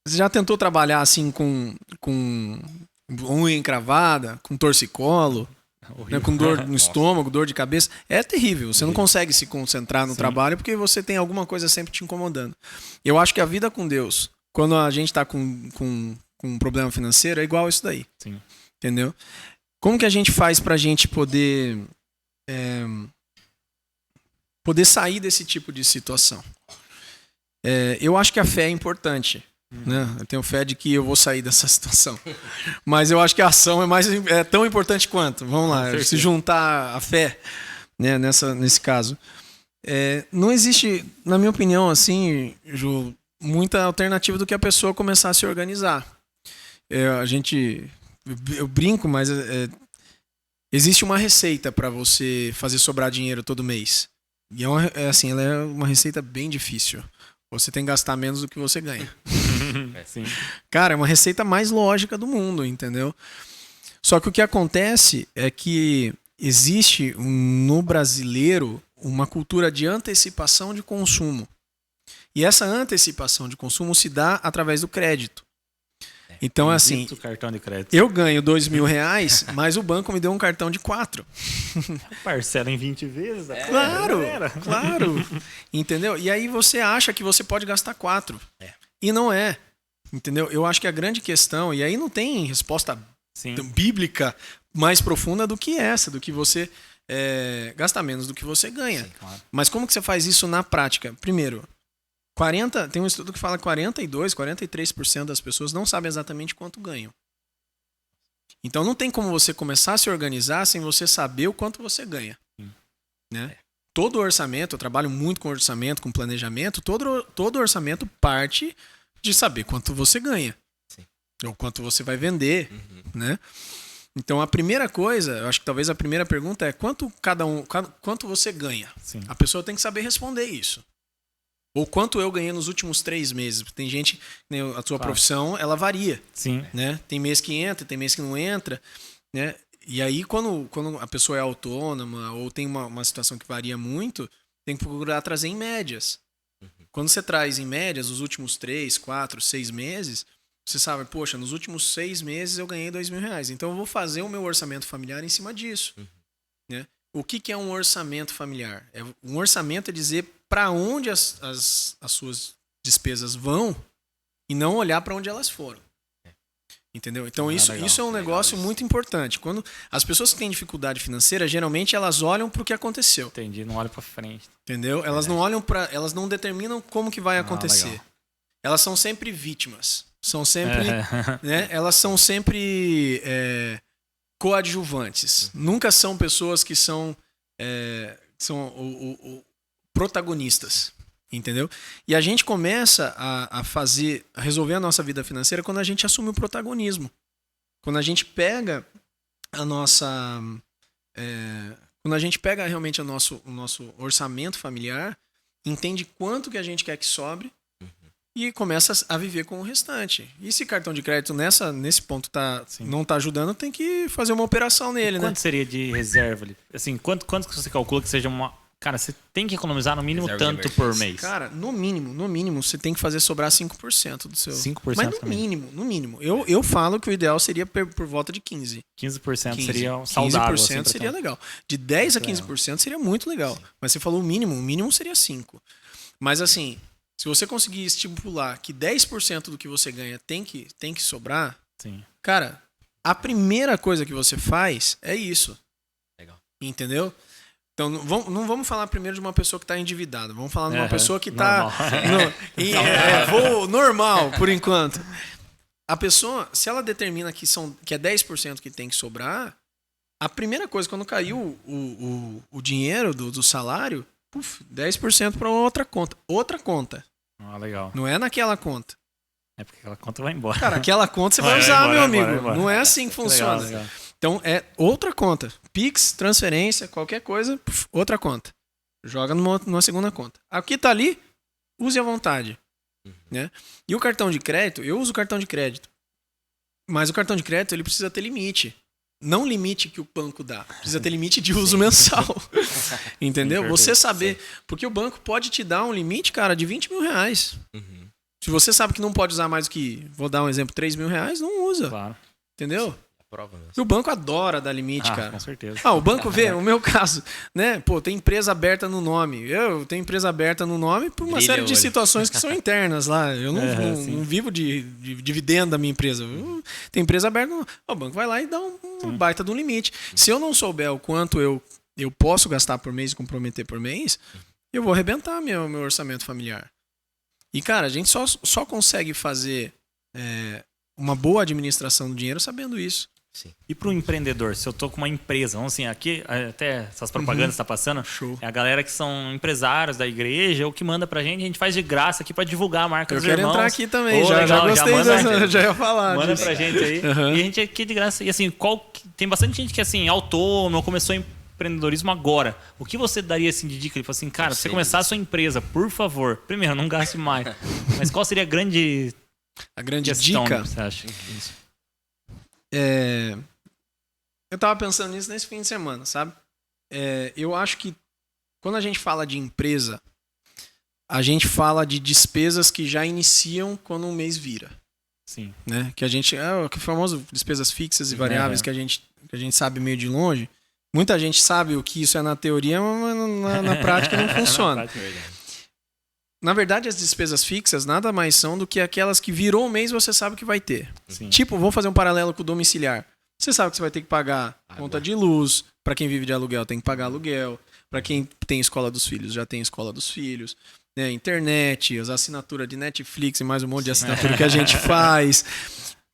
Você já tentou trabalhar assim com unha encravada, com torcicolo, né, com dor no estômago, dor de cabeça? É terrível. Você não consegue se concentrar no trabalho porque você tem alguma coisa sempre te incomodando. Eu acho que a vida com Deus, quando a gente está com um problema financeiro, é igual a isso daí. Sim. Entendeu? Como que a gente faz pra gente poder sair desse tipo de situação? Eu acho que a fé é importante. Né? Eu tenho fé de que eu vou sair dessa situação. Mas eu acho que a ação é tão importante quanto. Vamos lá, se juntar a fé, né, nesse caso. Não existe, na minha opinião, assim, Ju, muita alternativa do que a pessoa começar a se organizar. Eu brinco, mas existe uma receita para você fazer sobrar dinheiro todo mês. E ela é uma receita bem difícil. Você tem que gastar menos do que você ganha. Sim. Cara, é uma receita mais lógica do mundo, entendeu? Só que o que acontece é que existe no brasileiro uma cultura de antecipação de consumo. E essa antecipação de consumo se dá através do crédito. Então, assim, cartão de crédito. Eu ganho R$2.000, mas o banco me deu um cartão de 4. Parcela em 20 vezes? Claro. Entendeu? E aí você acha que você pode gastar 4. E não é. Entendeu? Eu acho que a grande questão, e aí não tem resposta bíblica mais profunda do que essa, do que você gasta menos do que você ganha. Sim, claro. Mas como que você faz isso na prática? Primeiro, tem um estudo que fala que 43% das pessoas não sabem exatamente quanto ganham. Então não tem como você começar a se organizar sem você saber o quanto você ganha. Né? Todo orçamento, eu trabalho muito com orçamento, com planejamento, todo orçamento parte de saber quanto você ganha. Sim. Ou quanto você vai vender. Né? Então a primeira coisa, eu acho que talvez a primeira pergunta é quanto você ganha? Sim. A pessoa tem que saber responder isso. Ou quanto eu ganhei nos últimos 3 meses. Tem gente, né, a sua profissão, ela varia. Sim. Né? Tem mês que entra, tem mês que não entra. Né? E aí, quando a pessoa é autônoma ou tem uma situação que varia muito, tem que procurar trazer em médias. Quando você traz em médias os últimos 3, 4, 6 meses, você sabe, poxa, nos últimos 6 meses eu ganhei R$2.000. Então eu vou fazer o meu orçamento familiar em cima disso. Né? O que é um orçamento familiar? Um orçamento é dizer para onde as suas despesas vão e não olhar para onde elas foram. Entendeu? Então isso é um negócio muito importante. Quando as pessoas que têm dificuldade financeira, geralmente elas olham para o que aconteceu. Entendi, não olham para frente. Entendeu? Elas não olham elas não determinam como que vai acontecer. Legal. Elas são sempre vítimas. São sempre, né? Elas são sempre coadjuvantes. Nunca são pessoas que são protagonistas. Entendeu? E a gente começa a resolver a nossa vida financeira quando a gente assume o protagonismo. Quando a gente pega a nossa... quando a gente pega realmente o nosso orçamento familiar, entende quanto que a gente quer que sobre e começa a viver com o restante. E se cartão de crédito nesse ponto não tá ajudando, tem que fazer uma operação nele, quanto seria de reserva ali? Assim, quanto que você calcula que seja uma... Cara, você tem que economizar no mínimo Reserva tanto por mês. Cara, no mínimo, você tem que fazer sobrar 5% do seu... 5% Mas no mínimo. Eu falo que o ideal seria por volta de 15%. 15% seria saudável. 15% assim, seria legal. De 10% a 15% seria muito legal. Sim. Mas você falou o mínimo seria 5%. Mas assim, se você conseguir estipular que 10% do que você ganha tem que sobrar, sim. Cara, a primeira coisa que você faz é isso. Legal. Entendeu? Então, não vamos falar primeiro de uma pessoa que está endividada. Vamos falar de uma pessoa que está normal, por enquanto. A pessoa, se ela determina que é 10% que tem que sobrar, a primeira coisa, quando caiu o dinheiro do salário, 10% para outra conta. Outra conta. Legal. Não é naquela conta. É porque aquela conta vai embora. Cara, aquela conta você vai usar, meu amigo. Não é assim que funciona. Legal. Então, é outra conta. Pix, transferência, qualquer coisa, outra conta. Joga numa segunda conta. Aqui tá ali, use à vontade. Né? E o cartão de crédito, eu uso o cartão de crédito. Mas o cartão de crédito, ele precisa ter limite. Não limite que o banco dá. Precisa ter limite de uso mensal. Entendeu? Sim, você saber. Sim. Porque o banco pode te dar um limite, cara, de R$20.000. Se você sabe que não pode usar mais do que, vou dar um exemplo, R$3.000, não usa. Claro. Entendeu? Prova mesmo. E o banco adora dar limite, cara. Com certeza. O banco vê, o meu caso, né? Pô, tem empresa aberta no nome. Eu tenho empresa aberta no nome por uma série de situações que são internas lá. Eu não vivo de dividendo da minha empresa. Tem empresa aberta no nome. O banco vai lá e dá um baita de um limite. Se eu não souber o quanto eu posso gastar por mês e comprometer por mês, eu vou arrebentar meu orçamento familiar. E, cara, a gente só consegue fazer uma boa administração do dinheiro sabendo isso. Sim. E para o empreendedor, se eu tô com uma empresa, vamos assim, aqui até essas propagandas está passando, show. É a galera que são empresários da igreja ou que manda pra gente, a gente faz de graça aqui para divulgar a marca dos irmãos. Eu quero entrar aqui também, já gostei, já ia falar. Manda pra gente aí. E a gente aqui de graça. E assim, tem bastante gente que assim, autônomo, começou empreendedorismo agora. O que você daria assim de dica? Ele falou assim, cara, pra você começar a sua empresa, por favor, primeiro, não gaste mais. Mas qual seria a grande dica? Você acha? Isso. Eu tava pensando nisso nesse fim de semana, sabe? Eu acho que quando a gente fala de empresa, a gente fala de despesas que já iniciam quando um mês vira. Sim. Né? Que a gente o famoso despesas fixas e variáveis que a gente sabe meio de longe. Muita gente sabe o que isso é na teoria, mas na prática não funciona. Na verdade, as despesas fixas nada mais são do que aquelas que virou o mês você sabe que vai ter. Sim. Tipo, vou fazer um paralelo com o domiciliar. Você sabe que você vai ter que pagar conta de luz. Para quem vive de aluguel, tem que pagar aluguel. Para quem tem escola dos filhos, já tem escola dos filhos. Né? Internet, as assinaturas de Netflix e mais um monte de assinatura que a gente faz.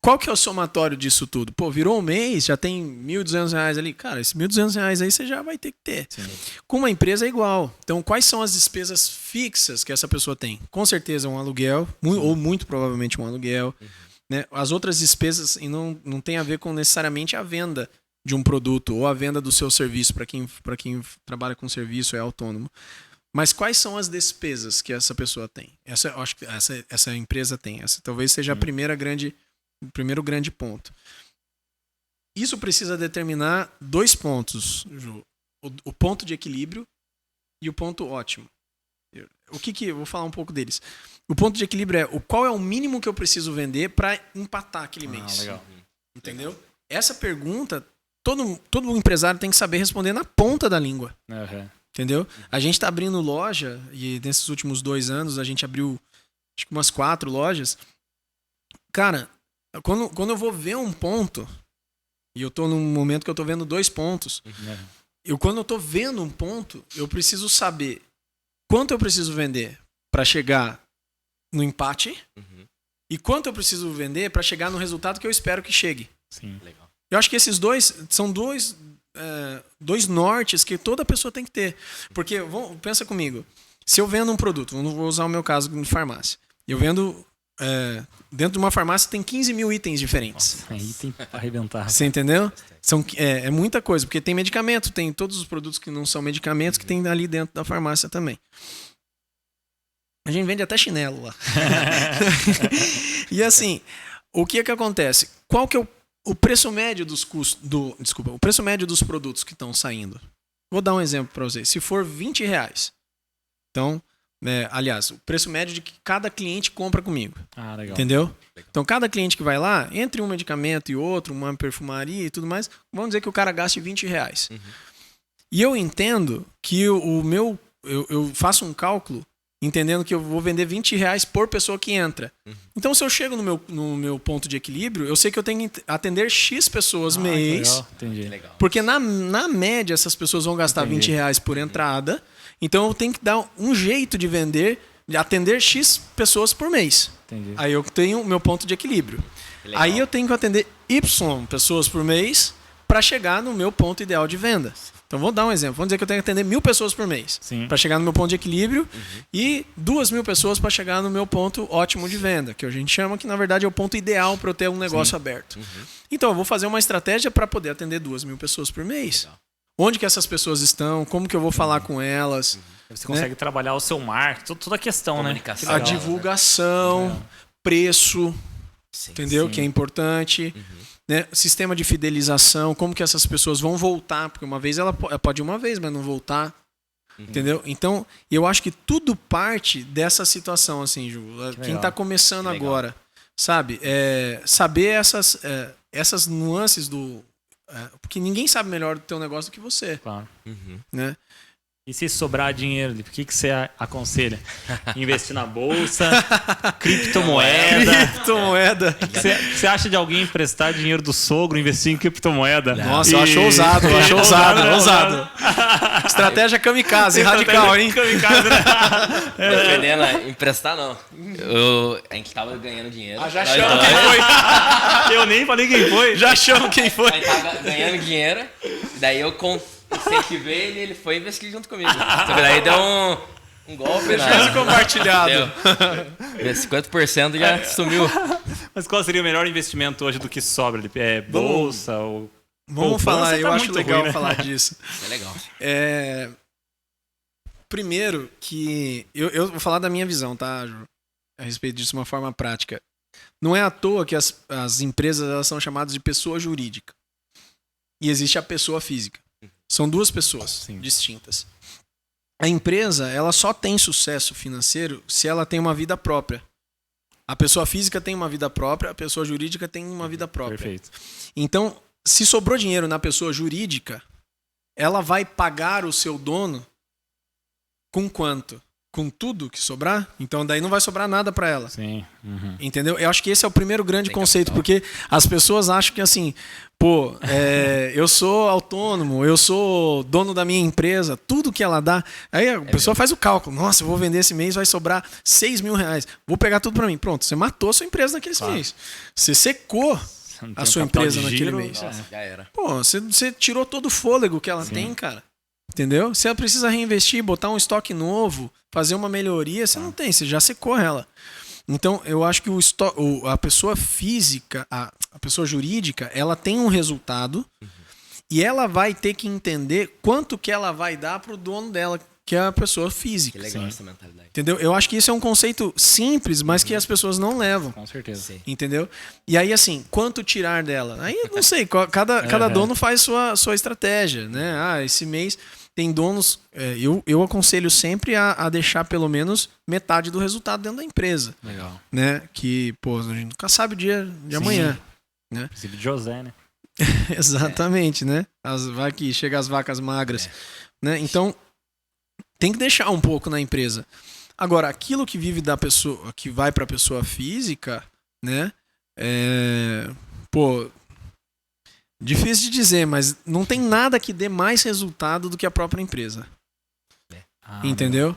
Qual que é o somatório disso tudo? Pô, virou um mês, já tem R$1.200 ali. Cara, esses R$1.200 aí você já vai ter que ter. Sim. Com uma empresa é igual. Então, quais são as despesas fixas que essa pessoa tem? Com certeza um aluguel, ou muito provavelmente um aluguel. Né? As outras despesas não tem a ver com necessariamente a venda de um produto ou a venda do seu serviço para quem trabalha com serviço, é autônomo. Mas quais são as despesas que essa pessoa tem? Eu acho que essa empresa tem. Essa talvez seja o primeiro grande ponto. Isso precisa determinar 2 pontos, Ju. O ponto de equilíbrio e o ponto ótimo. Eu vou falar um pouco deles. O ponto de equilíbrio é qual é o mínimo que eu preciso vender para empatar aquele mês. Legal. Entendeu? Essa pergunta, todo empresário tem que saber responder na ponta da língua. Uhum. Entendeu? A gente está abrindo loja, e nesses últimos 2 anos a gente abriu acho que umas 4 lojas. Cara, quando eu vou ver um ponto, e eu tô num momento que eu tô vendo 2 pontos, quando eu tô vendo um ponto, eu preciso saber quanto eu preciso vender para chegar no empate e quanto eu preciso vender para chegar no resultado que eu espero que chegue. Sim. Legal. Eu acho que esses são dois nortes que toda pessoa tem que ter. Porque, pensa comigo, se eu vendo um produto, vou usar o meu caso de farmácia, eu vendo, dentro de uma farmácia tem 15 mil itens diferentes. Nossa, aí tem pra arrebentar. Você entendeu? É muita coisa, porque tem medicamento, tem todos os produtos que não são medicamentos que tem ali dentro da farmácia também. A gente vende até chinelo lá. E assim, o que acontece? Qual que é o preço médio dos custos o preço médio dos produtos que estão saindo? Vou dar um exemplo para vocês. Se for R$20, então, aliás, o preço médio de que cada cliente compra comigo. Ah, legal. Entendeu? Legal. Então, cada cliente que vai lá, entre um medicamento e outro, uma perfumaria e tudo mais, vamos dizer que o cara gaste R$20. E eu entendo que eu faço um cálculo entendendo que eu vou vender R$20 por pessoa que entra. Então, se eu chego no meu ponto de equilíbrio, eu sei que eu tenho que atender X pessoas mês. Legal. Entendi. Legal. Porque na média, essas pessoas vão gastar R$20 por entrada. Então, eu tenho que dar um jeito de atender X pessoas por mês. Entendi. Aí eu tenho o meu ponto de equilíbrio. Legal. Aí eu tenho que atender Y pessoas por mês para chegar no meu ponto ideal de venda. Então, vou dar um exemplo. Vamos dizer que eu tenho que atender 1.000 pessoas por mês para chegar no meu ponto de equilíbrio e 2.000 pessoas para chegar no meu ponto ótimo de venda, que a gente chama que, na verdade, é o ponto ideal para eu ter um negócio aberto. Então, eu vou fazer uma estratégia para poder atender 2.000 pessoas por mês. Legal. Onde que essas pessoas estão? Como que eu vou falar com elas? Você consegue trabalhar o seu marketing, toda a questão, né? Comunicação. A Legal, divulgação, preço, Sim. entendeu? Que é importante. Né? Sistema de fidelização, como que essas pessoas vão voltar, porque uma vez ela pode ir uma vez, mas não voltar. Entendeu? Então, eu acho que tudo parte dessa situação, assim, Ju. Quem está começando agora, sabe? Saber essas nuances porque ninguém sabe melhor do teu negócio do que você. Claro. Né? E se sobrar dinheiro, o que você aconselha? Investir na bolsa, criptomoeda. Criptomoeda. O que você acha de alguém emprestar dinheiro do sogro, investir em criptomoeda? Nossa, eu acho ousado, ousado. Estratégia kamikaze, radical, hein? Kamikaze, né? Dependendo, emprestar não. A gente tava ganhando dinheiro. Já achamos quem foi. Eu nem falei quem foi. Já achamos quem foi. A gente tava ganhando dinheiro, daí eu incentivei ele foi investir junto comigo. Só que daí deu um golpe. Prejuízo compartilhado. Deu. 50% já sumiu. Mas qual seria o melhor investimento hoje do que sobra? Bolsa ou... Vamos falar, eu acho muito legal ruim, né? falar disso. É legal. Primeiro que... Eu vou falar da minha visão, tá, Ju? A respeito disso de uma forma prática. Não é à toa que as empresas elas são chamadas de pessoa jurídica. E existe a pessoa física. São 2 pessoas distintas. A empresa, ela só tem sucesso financeiro se ela tem uma vida própria. A pessoa física tem uma vida própria, a pessoa jurídica tem uma vida própria. Perfeito. Então, se sobrou dinheiro na pessoa jurídica, ela vai pagar o seu dono com quanto? Com tudo que sobrar? Então, daí não vai sobrar nada para ela. Sim. Entendeu? Eu acho que esse é o primeiro grande conceito, porque as pessoas acham que assim, pô, eu sou autônomo, eu sou dono da minha empresa, tudo que ela dá. Aí a pessoa faz o cálculo, nossa, eu vou vender esse mês, vai sobrar R$6.000, vou pegar tudo para mim. Pronto, você matou a sua empresa naquele mês. Você secou a sua empresa naquele mês. Nossa, já era. Pô, você tirou todo o fôlego que ela tem, cara. Entendeu? Se ela precisa reinvestir, botar um estoque novo, fazer uma melhoria, você não tem, você já secou ela. Então, eu acho que a pessoa física, a pessoa jurídica, ela tem um resultado e ela vai ter que entender quanto que ela vai dar pro dono dela, que a pessoa física. Que legal essa mentalidade. Entendeu? Eu acho que isso é um conceito simples, mas que as pessoas não levam. Com certeza. Sim. Entendeu? E aí, assim, quanto tirar dela? Aí, eu não sei, cada dono faz sua estratégia, né? Ah, esse mês tem donos... eu aconselho sempre a deixar pelo menos metade do resultado dentro da empresa. Legal. Né? Que, pô, a gente nunca sabe o dia de amanhã. Né? Princípio de José, né? Exatamente, né? Vai que chega as vacas magras. Né? Então, tem que deixar um pouco na empresa. Agora, aquilo que vive da pessoa, que vai para a pessoa física, né? Pô, difícil de dizer, mas não tem nada que dê mais resultado do que a própria empresa. Entendeu?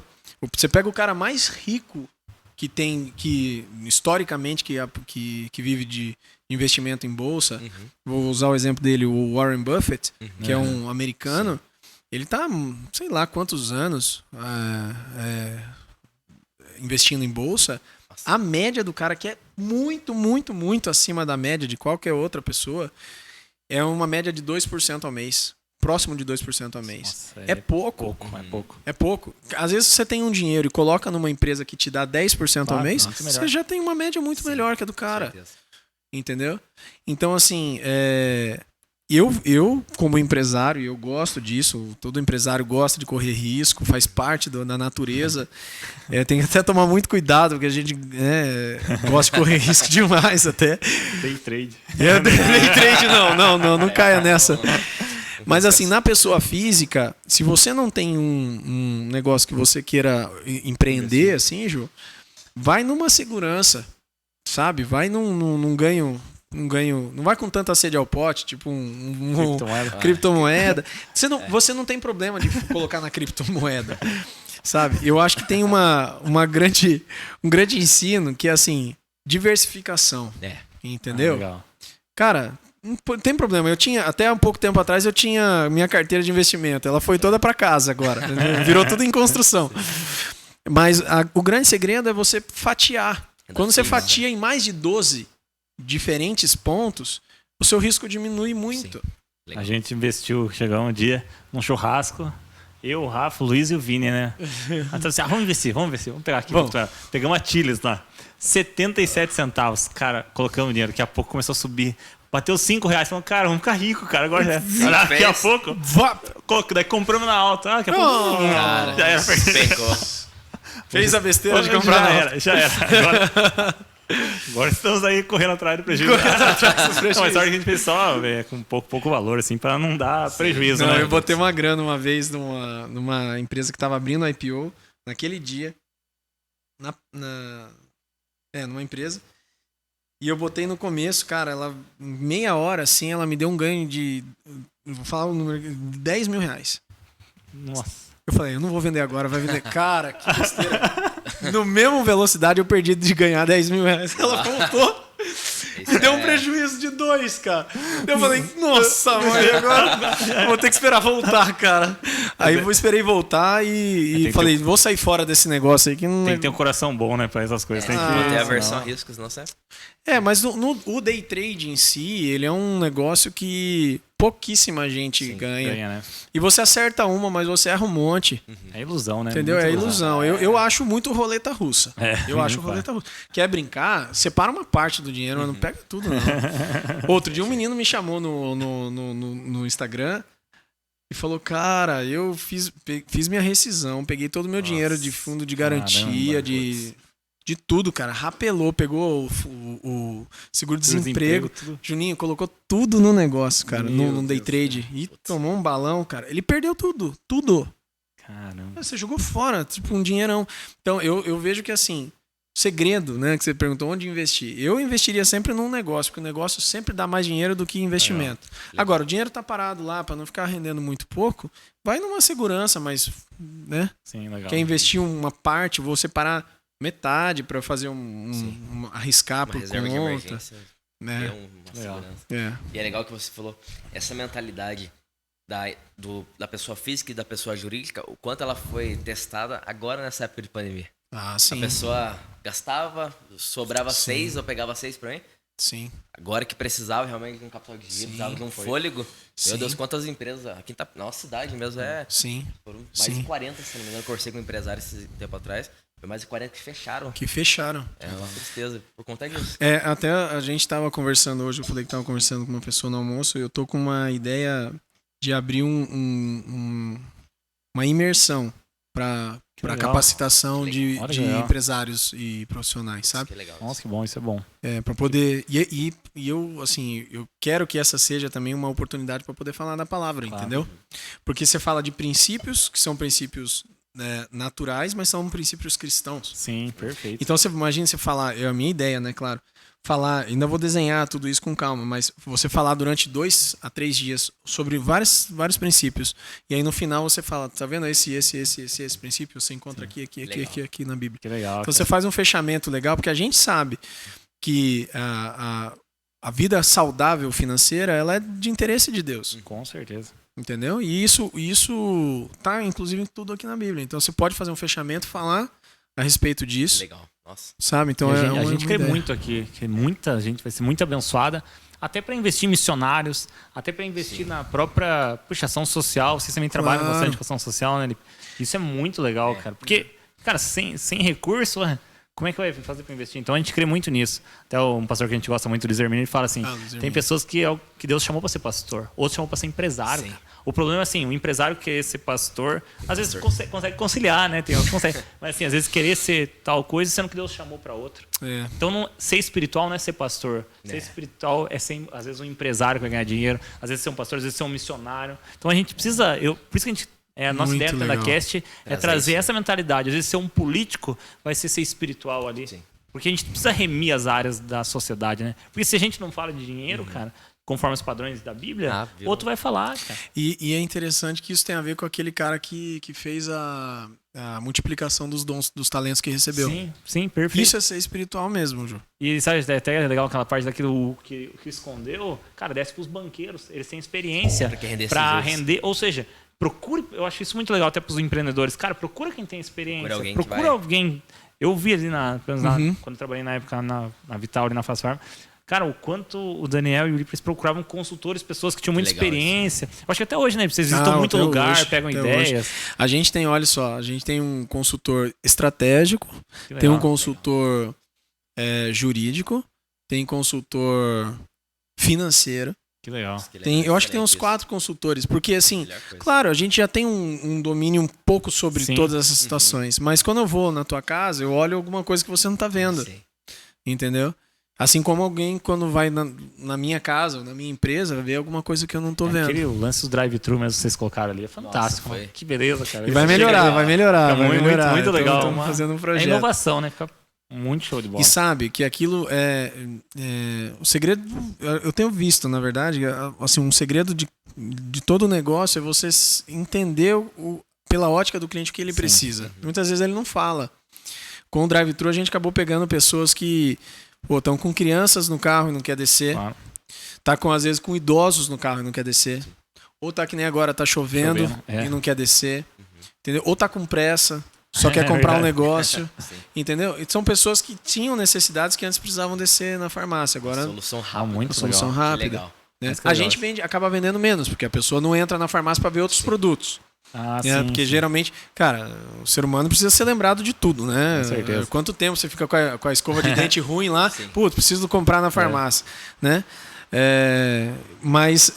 Você pega o cara mais rico que historicamente que vive de investimento em bolsa, vou usar o exemplo dele, o Warren Buffett, que é um americano. Ele tá, sei lá quantos anos investindo em bolsa. A média do cara, que é muito, muito, muito acima da média de qualquer outra pessoa, é uma média de 2% ao mês. Próximo de 2% ao mês. Nossa, é pouco. É pouco. É pouco. Às vezes você tem um dinheiro e coloca numa empresa que te dá 10% ao mês, você já tem uma média muito melhor que a do cara. Entendeu? Então, assim, eu como empresário, eu gosto disso. Todo empresário gosta de correr risco, faz parte da natureza. Tem que até tomar muito cuidado, porque a gente gosta de correr risco demais até. Day trade. Day trade não caia nessa. Mas assim, na pessoa física, se você não tem um negócio que você queira empreender, assim, Ju, vai numa segurança, sabe? Vai num ganho. Não vai com tanta sede ao pote, tipo criptomoeda. Você não tem problema de colocar na criptomoeda, sabe? Eu acho que tem um grande ensino que é assim, diversificação. Entendeu? Legal. Cara, não tem problema. Até um pouco tempo atrás, eu tinha minha carteira de investimento. Ela foi toda para casa agora. Virou tudo em construção. Mas o grande segredo é você fatiar. Quando você fatia em mais de 12 diferentes pontos, o seu risco diminui muito. A gente investiu, chegou um dia num churrasco, eu, o Rafa, o Luiz e o Vini, né? Então, assim, vamos investir, vamos pegar aqui. Pegamos a Chiles lá, 77 centavos, cara, colocamos dinheiro, daqui a pouco começou a subir, bateu R$5, falamos, cara, vamos ficar rico, cara, agora já. Daqui a pouco, daí compramos na alta, daqui a pouco, cara, já era. Fez a besteira de comprar na alta. Já era. Agora estamos aí correndo atrás do prejuízo. Não, mas a gente fez só com pouco valor, assim, pra não dar prejuízo. Não, né? Eu botei uma grana uma vez numa empresa que tava abrindo IPO, naquele dia, numa empresa. E eu botei no começo, cara, ela, meia hora, assim, ela me deu um ganho de, vou falar o número, R$10 mil. Nossa. Eu falei, eu não vou vender agora, vai vender. Cara, que besteira. No mesmo velocidade eu perdi de ganhar R$10 mil. Ela voltou e deu um prejuízo de 2, cara. Eu falei, nossa, mãe, agora vou ter que esperar voltar, cara. Aí eu esperei voltar e falei, vou sair fora desse negócio aí. Que não tem que ter um coração bom, né, pra essas coisas. Tem que ter aversão a riscos, não serve. Mas o day trade em si, ele é um negócio que pouquíssima gente ganha. Né? E você acerta uma, mas você erra um monte. É ilusão, né? Entendeu? Muito é ilusão. Eu acho muito roleta russa. Eu acho muito roleta russa. Quer brincar? Separa uma parte do dinheiro, mas não pega tudo, não. Outro dia um menino me chamou no Instagram e falou, cara, eu fiz minha rescisão, peguei todo o meu dinheiro de fundo de garantia, de tudo, cara. Rapelou, pegou o seguro-desemprego. Juninho colocou tudo no negócio, cara, no day trade. E tomou um balão, cara. Ele perdeu tudo. Caramba. Você jogou fora, tipo, um dinheirão. Então, eu vejo que, assim, segredo, né, que você perguntou onde investir. Eu investiria sempre num negócio, porque o negócio sempre dá mais dinheiro do que investimento. Legal. Agora, o dinheiro tá parado lá para não ficar rendendo muito pouco, vai numa segurança, mas, né? Sim, legal. Quer investir uma parte, vou separar metade para fazer arriscar por conta, né? E é legal que você falou essa mentalidade da pessoa física e da pessoa jurídica, o quanto ela foi testada agora nessa época de pandemia. Sim. A pessoa gastava, sobrava 6, eu pegava 6 para mim. Sim. Agora que precisava realmente de um capital de giro, precisava de um fôlego. Sim. Meu Deus, quantas empresas. Aqui na nossa cidade mesmo Sim. foram mais de 40, se não me engano. Eu conversei com um empresário esse tempo atrás. Foi mais de 40 que fecharam. É uma tristeza por conta disso. Até a gente tava conversando hoje, eu falei que tava conversando com uma pessoa no almoço, eu tô com uma ideia de abrir uma imersão para capacitação de empresários e profissionais, sabe? Que legal. Nossa, que bom, isso é bom. Para poder e eu assim, eu quero que essa seja também uma oportunidade para poder falar da palavra, entendeu? Porque você fala de princípios que são princípios naturais, mas são princípios cristãos. Sim, perfeito. Então você imagina você falar, a minha ideia, né, claro, falar, ainda vou desenhar tudo isso com calma, mas você falar durante 2 a 3 dias sobre vários princípios, e aí no final você fala, tá vendo esse princípio, você encontra aqui na Bíblia. Que legal. Então você faz um fechamento legal, porque a gente sabe que a vida saudável financeira, ela é de interesse de Deus. Com certeza. Entendeu? E isso tá inclusive tudo aqui na Bíblia. Então você pode fazer um fechamento, falar a respeito disso. Legal. Nossa. Sabe? Então a gente crê muito aqui, que muita gente vai ser muito abençoada, até para investir em missionários, até para investir na própria ação social. Vocês também trabalham bastante com ação social, né? Isso é muito legal, cara. Porque, cara, sem recurso, como é que vai fazer para investir? Então a gente crê muito nisso. Até um pastor que a gente gosta muito, o Luiz Hermínio, ele fala assim: tem pessoas que Deus chamou para ser pastor, outros chamou para ser empresário. O problema é assim, o empresário querer ser pastor, às vezes consegue conciliar, né? Tem outros que conseguem. Mas assim, às vezes querer ser tal coisa, sendo que Deus chamou para outro. Então ser espiritual não é ser pastor. Ser espiritual é ser, às vezes, um empresário que vai ganhar dinheiro, às vezes ser um pastor, às vezes ser um missionário. Então a gente precisa, por isso que a gente a nossa ideia da Cast é trazer essa mentalidade. Às vezes ser um político vai ser espiritual ali. Sim. Porque a gente precisa remir as áreas da sociedade, né? Porque se a gente não fala de dinheiro, cara, conforme os padrões da Bíblia, outro vai falar, cara. E é interessante que isso tem a ver com aquele cara que fez a multiplicação dos dons, dos talentos que recebeu. Sim, perfeito. Isso é ser espiritual mesmo, Ju. E sabe, até é legal aquela parte daquilo que escondeu, cara, desce pros banqueiros. Eles têm experiência para render, ou seja, procure, eu acho isso muito legal até para os empreendedores. Cara, procura quem tem experiência. Procura alguém. Eu vi ali quando eu trabalhei na época na Vital, ali na Fast Farm. Cara, o quanto o Daniel e o Ulisses procuravam consultores, pessoas que tinham muita experiência. Eu acho que até hoje, né? Vocês visitam muito lugar, pegam ideias. Hoje. A gente tem, olha só, a gente tem um consultor estratégico, tem um consultor jurídico, tem consultor financeiro. Que legal. Eu acho que tem uns 4 consultores, porque assim, claro, a gente já tem um domínio um pouco sobre todas essas situações, mas quando eu vou na tua casa, eu olho alguma coisa que você não tá vendo, entendeu? Assim como alguém quando vai na minha casa, na minha empresa, vê alguma coisa que eu não tô vendo. O lance do drive-thru mesmo que vocês colocaram ali é fantástico. Nossa, que beleza, cara. E vai melhorar. Muito legal. Estamos fazendo um projeto. É inovação, né? Fica muito show de bola. E sabe que aquilo o segredo, eu tenho visto, na verdade, assim, um segredo de todo o negócio é você entender pela ótica do cliente o que ele precisa. Muitas vezes ele não fala. Com o drive-thru a gente acabou pegando pessoas que estão com crianças no carro e não quer descer. Claro. Tá às vezes com idosos no carro e não quer descer. Ou tá que nem agora, tá chovendo. E não quer descer. Entendeu? Ou tá com pressa. Só quer comprar um negócio, entendeu? E são pessoas que tinham necessidades que antes precisavam descer na farmácia. Agora, solução rápida. Solução rápida. Né? A gente acaba vendendo menos, porque a pessoa não entra na farmácia para ver outros produtos. Porque geralmente, cara, o ser humano precisa ser lembrado de tudo, né? Com certeza. Quanto tempo você fica com a escova de dente ruim lá? Putz, preciso comprar na farmácia, né? Mas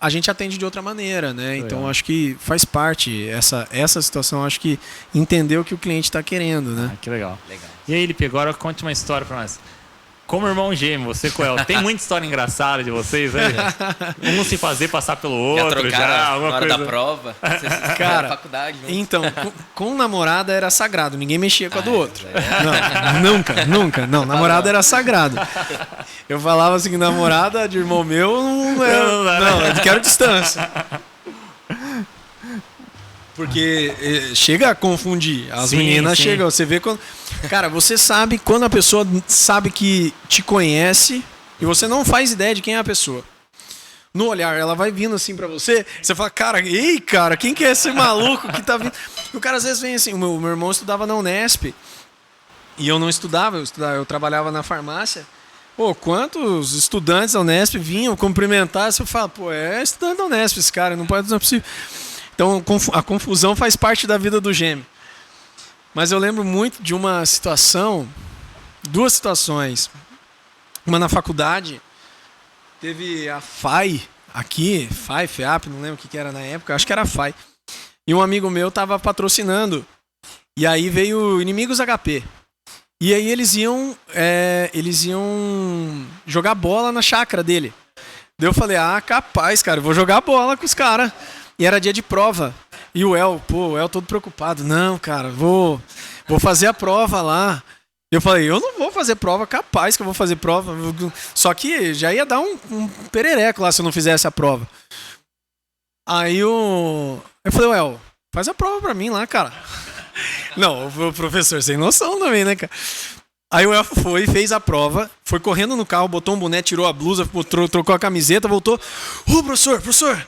a gente atende de outra maneira, né? Então acho que faz parte essa situação, acho que entender o que o cliente está querendo, né? Que legal. E aí, Lipe, agora conte uma história para nós. Como irmão gêmeo, você com ela, tem muita história engraçada de vocês, né? Um se fazer passar pelo outro, já alguma na hora coisa da prova. Cara, faculdade, então, com namorada era sagrado, ninguém mexia com a do outro. Nunca. Não, namorada era sagrado. Eu falava assim, namorada de irmão meu, eu quero distância. Porque chega a confundir. As meninas chegam, você vê quando... Cara, você sabe quando a pessoa sabe que te conhece e você não faz ideia de quem é a pessoa. No olhar, ela vai vindo assim pra você, você fala, cara, quem que é esse maluco que tá vindo? E o cara às vezes vem assim, o meu irmão estudava na Unesp e eu não estudava, eu trabalhava na farmácia. Pô, quantos estudantes da Unesp vinham cumprimentar, você fala, pô, é estudante da Unesp esse cara, não é possível. Então a confusão faz parte da vida do gêmeo. Mas eu lembro muito de uma situação, 2 situações. Uma na faculdade, teve a FAI aqui, FEAP, não lembro o que era na época, acho que era a FAI. E um amigo meu tava patrocinando. E aí veio Inimigos HP. E aí eles iam jogar bola na chácara dele. Daí eu falei, capaz, cara, eu vou jogar bola com os caras. E era dia de prova. E o El todo preocupado. Não, cara, vou fazer a prova lá. Eu falei, eu não vou fazer prova, capaz que eu vou fazer prova. Só que já ia dar um perereco lá se eu não fizesse a prova. Aí eu falei, El, faz a prova pra mim lá, cara. Não, o professor sem noção também, né, cara? Aí o El foi, fez a prova, foi correndo no carro, botou um boné, tirou a blusa, trocou a camiseta, voltou. Professor,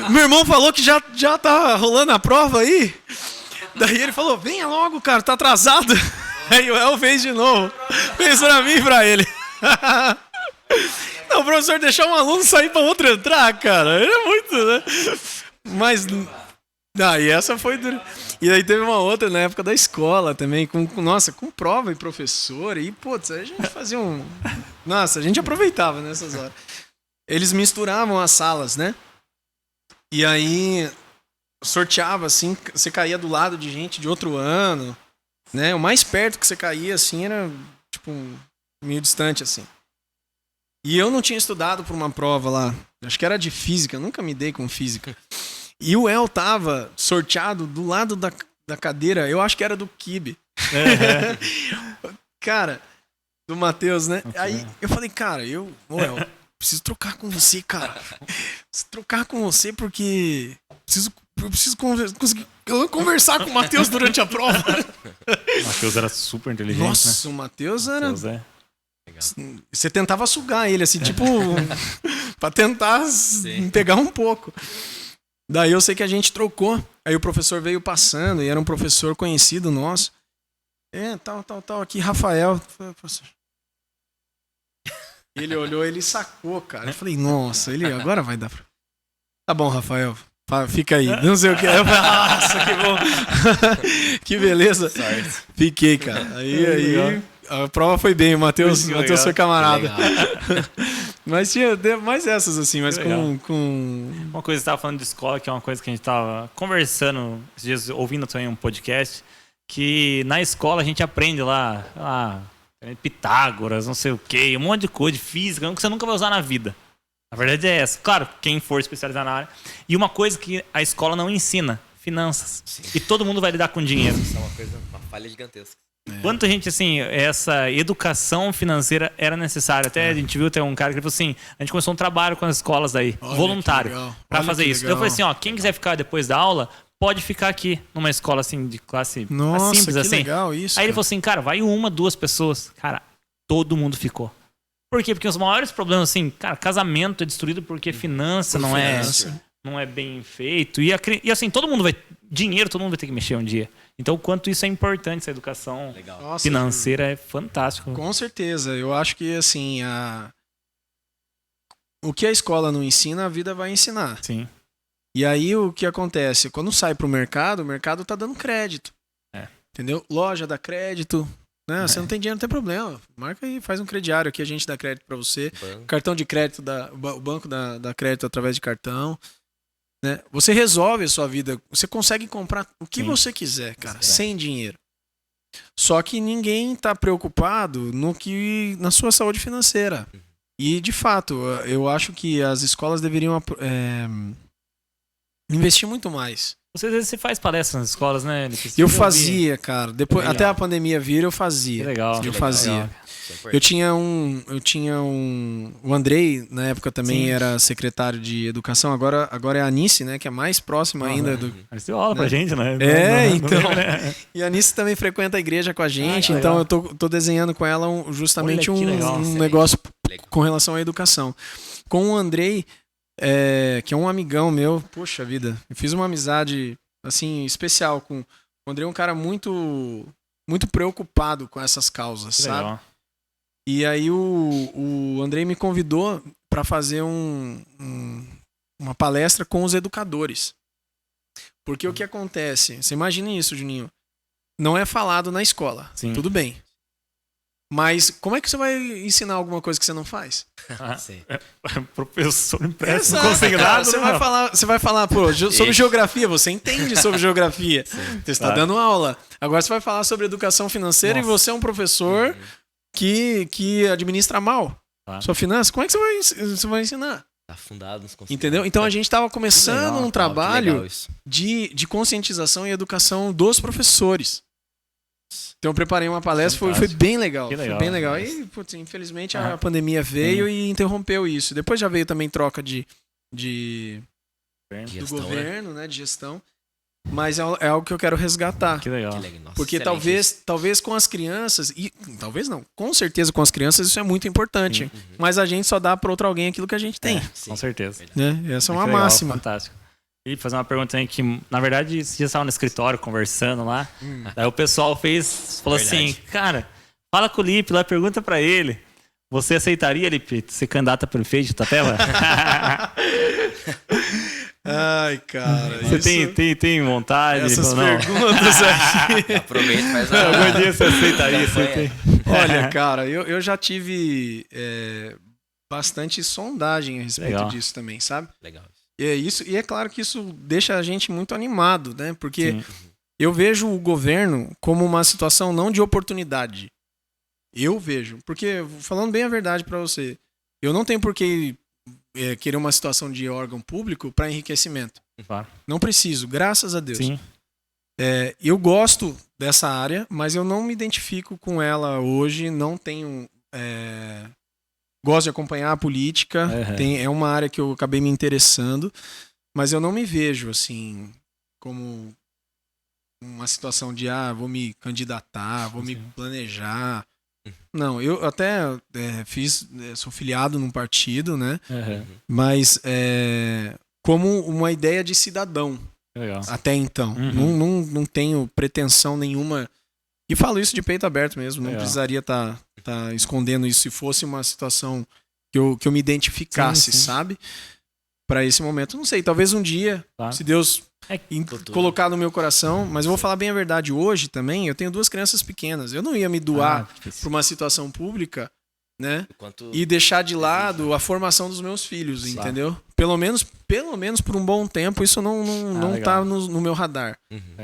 meu irmão falou que já tá rolando a prova aí. Daí ele falou, venha logo, cara, tá atrasado. Aí o El fez de novo, fez pra mim e pra ele. Não, o professor deixar um aluno sair pra outro entrar, cara, ele é muito, né? Mas, e essa foi dura. E aí teve uma outra na época da escola também, com prova e professor, e putz, a gente fazia Nossa, a gente aproveitava nessas horas. Eles misturavam as salas, né? E aí sorteava, assim, você caía do lado de gente de outro ano, né? O mais perto que você caía, assim, era, tipo, meio distante, assim. E eu não tinha estudado para uma prova lá, acho que era de física, eu nunca me dei com física. E o El tava sorteado do lado da cadeira, eu acho que era do Kibe. Cara, do Matheus, né? Okay. Aí eu falei, cara, El, preciso trocar com você, cara. Preciso trocar com você porque eu preciso conseguir conversar com o Matheus durante a prova. O Matheus era super inteligente, Nossa, né? O Matheus era... Legal. Você tentava sugar ele, assim, tipo... pra tentar pegar um pouco. Daí eu sei que a gente trocou. Aí o professor veio passando, e era um professor conhecido nosso. Tal, aqui, Rafael. Ele olhou, ele sacou, cara. Eu falei, nossa, ele agora vai dar pra... Tá bom, Rafael, fica aí. Não sei o que. Eu falei, nossa, que bom. Que beleza. Fiquei, cara. Aí a prova foi bem, o Matheus foi camarada. Mas tinha mais essas, assim, mas com... Uma coisa que você estava falando de escola, que é uma coisa que a gente estava conversando, esses dias, ouvindo também um podcast, que na escola a gente aprende lá Pitágoras, não sei o quê, um monte de coisa, de física, que você nunca vai usar na vida. A verdade é essa. Claro, quem for especializar na área. E uma coisa que a escola não ensina, finanças. Sim. E todo mundo vai lidar com dinheiro. Isso é uma falha gigantesca. Quanto a gente, assim, essa educação financeira era necessária. Até a gente viu até um cara que falou assim, a gente começou um trabalho com as escolas aí, voluntário, para fazer isso. Eu falei assim, quem quiser ficar depois da aula, pode ficar aqui numa escola assim de classe simples, assim. Legal isso. Aí ele falou assim, cara, vai 2 pessoas. Cara, todo mundo ficou. Por quê? Porque os maiores problemas, assim, cara, casamento é destruído porque finança não é bem feito. E assim, todo mundo vai ter que mexer um dia. Então, o quanto isso é importante, essa educação financeira é fantástico. Com certeza. Eu acho que, assim, o que a escola não ensina, a vida vai ensinar. Sim. E aí, o que acontece? Quando sai pro mercado, o mercado tá dando crédito. Entendeu? Loja dá crédito. Né? Você não tem dinheiro, não tem problema. Marca aí, faz um crediário aqui, a gente dá crédito para você. Cartão de crédito, o banco dá crédito através de cartão. Né? Você resolve a sua vida. Você consegue comprar o que você quiser, cara, sem dinheiro. Só que ninguém tá preocupado na sua saúde financeira. E, de fato, eu acho que as escolas deveriam investir muito mais. Você às vezes faz palestras nas escolas, né? Eu fazia, cara. Depois, até a pandemia vir, eu fazia. Que legal. Eu fazia. Eu tinha o Andrei, na época também era secretário de educação, agora é a Anice, né, que é mais próxima ainda do... Mas deu aula pra gente, né? Então. E a Anice também frequenta a igreja com a gente, então eu tô desenhando com ela justamente um negócio com relação à educação. Com o Andrei, que é um amigão meu, poxa vida, eu fiz uma amizade, assim, especial com... O Andrei é um cara muito, muito preocupado com essas causas, sabe? E aí o Andrei me convidou para fazer uma palestra com os educadores. Porque o que acontece? Você imagina isso, Juninho. Não é falado na escola. Sim. Tudo bem. Mas como é que você vai ensinar alguma coisa que você não faz? Sim. Professor impresso Exato, consignado. cara. Você vai falar pô, sobre geografia, você entende sobre geografia. Você está dando aula. Agora você vai falar sobre educação financeira e você é um professor que administra mal sua finança. Como é que você vai ensinar? Tá fundado nos conceitos. Entendeu? Então a gente estava começando um trabalho isso. de conscientização e educação dos professores. Então eu preparei uma palestra, foi bem legal. Que legal. Foi bem legal. E, putz, infelizmente, a pandemia veio e interrompeu isso. Depois já veio também troca do Gestão, governo, né? De gestão. Mas é algo que eu quero resgatar. Que legal. Nossa, Porque excelente talvez com as crianças, e talvez não, com certeza com as crianças isso é muito importante. Mas a gente só dá para outro alguém aquilo que a gente tem. Com certeza. Né? Essa é uma Que legal, máxima. Fantástico. E fazer uma pergunta aí que, na verdade, você já estava no escritório conversando lá. Daí o pessoal falou assim, cara, fala com o Lipe lá, pergunta pra ele. Você aceitaria, Lipe, ser candidato a prefeito de Itapeva? Ai, cara. Você tem vontade? Essas Não. perguntas aqui. Aproveita e faz Algum dia você aceitaria? Você tem... Olha, cara, eu já tive bastante sondagem a respeito Legal. disso também, sabe? Legal. E é claro que isso deixa a gente muito animado, né? Porque eu vejo o governo como uma situação não de oportunidade. Eu vejo. Porque, falando bem a verdade pra você, eu não tenho por que querer uma situação de órgão público para enriquecimento. Claro. Não preciso, graças a Deus. Sim. Eu gosto dessa área, mas eu não me identifico com ela hoje, não tenho... Gosto de acompanhar a política, é uma área que eu acabei me interessando, mas eu não me vejo assim como uma situação de vou me candidatar, vou me planejar. Não, eu até sou filiado num partido, né? Mas como uma ideia de cidadão. Legal. Até então. Não tenho pretensão nenhuma. E falo isso de peito aberto mesmo. Não precisaria estar escondendo isso se fosse uma situação que eu me identificasse, sabe? Para esse momento. Não sei, talvez um dia, se Deus colocar no meu coração. Mas eu vou falar bem a verdade. Hoje também, eu tenho 2 crianças pequenas. Eu não ia me doar para uma situação pública, né? E deixar de lado a formação dos meus filhos, entendeu? Pelo menos por um bom tempo, isso não tá no meu radar.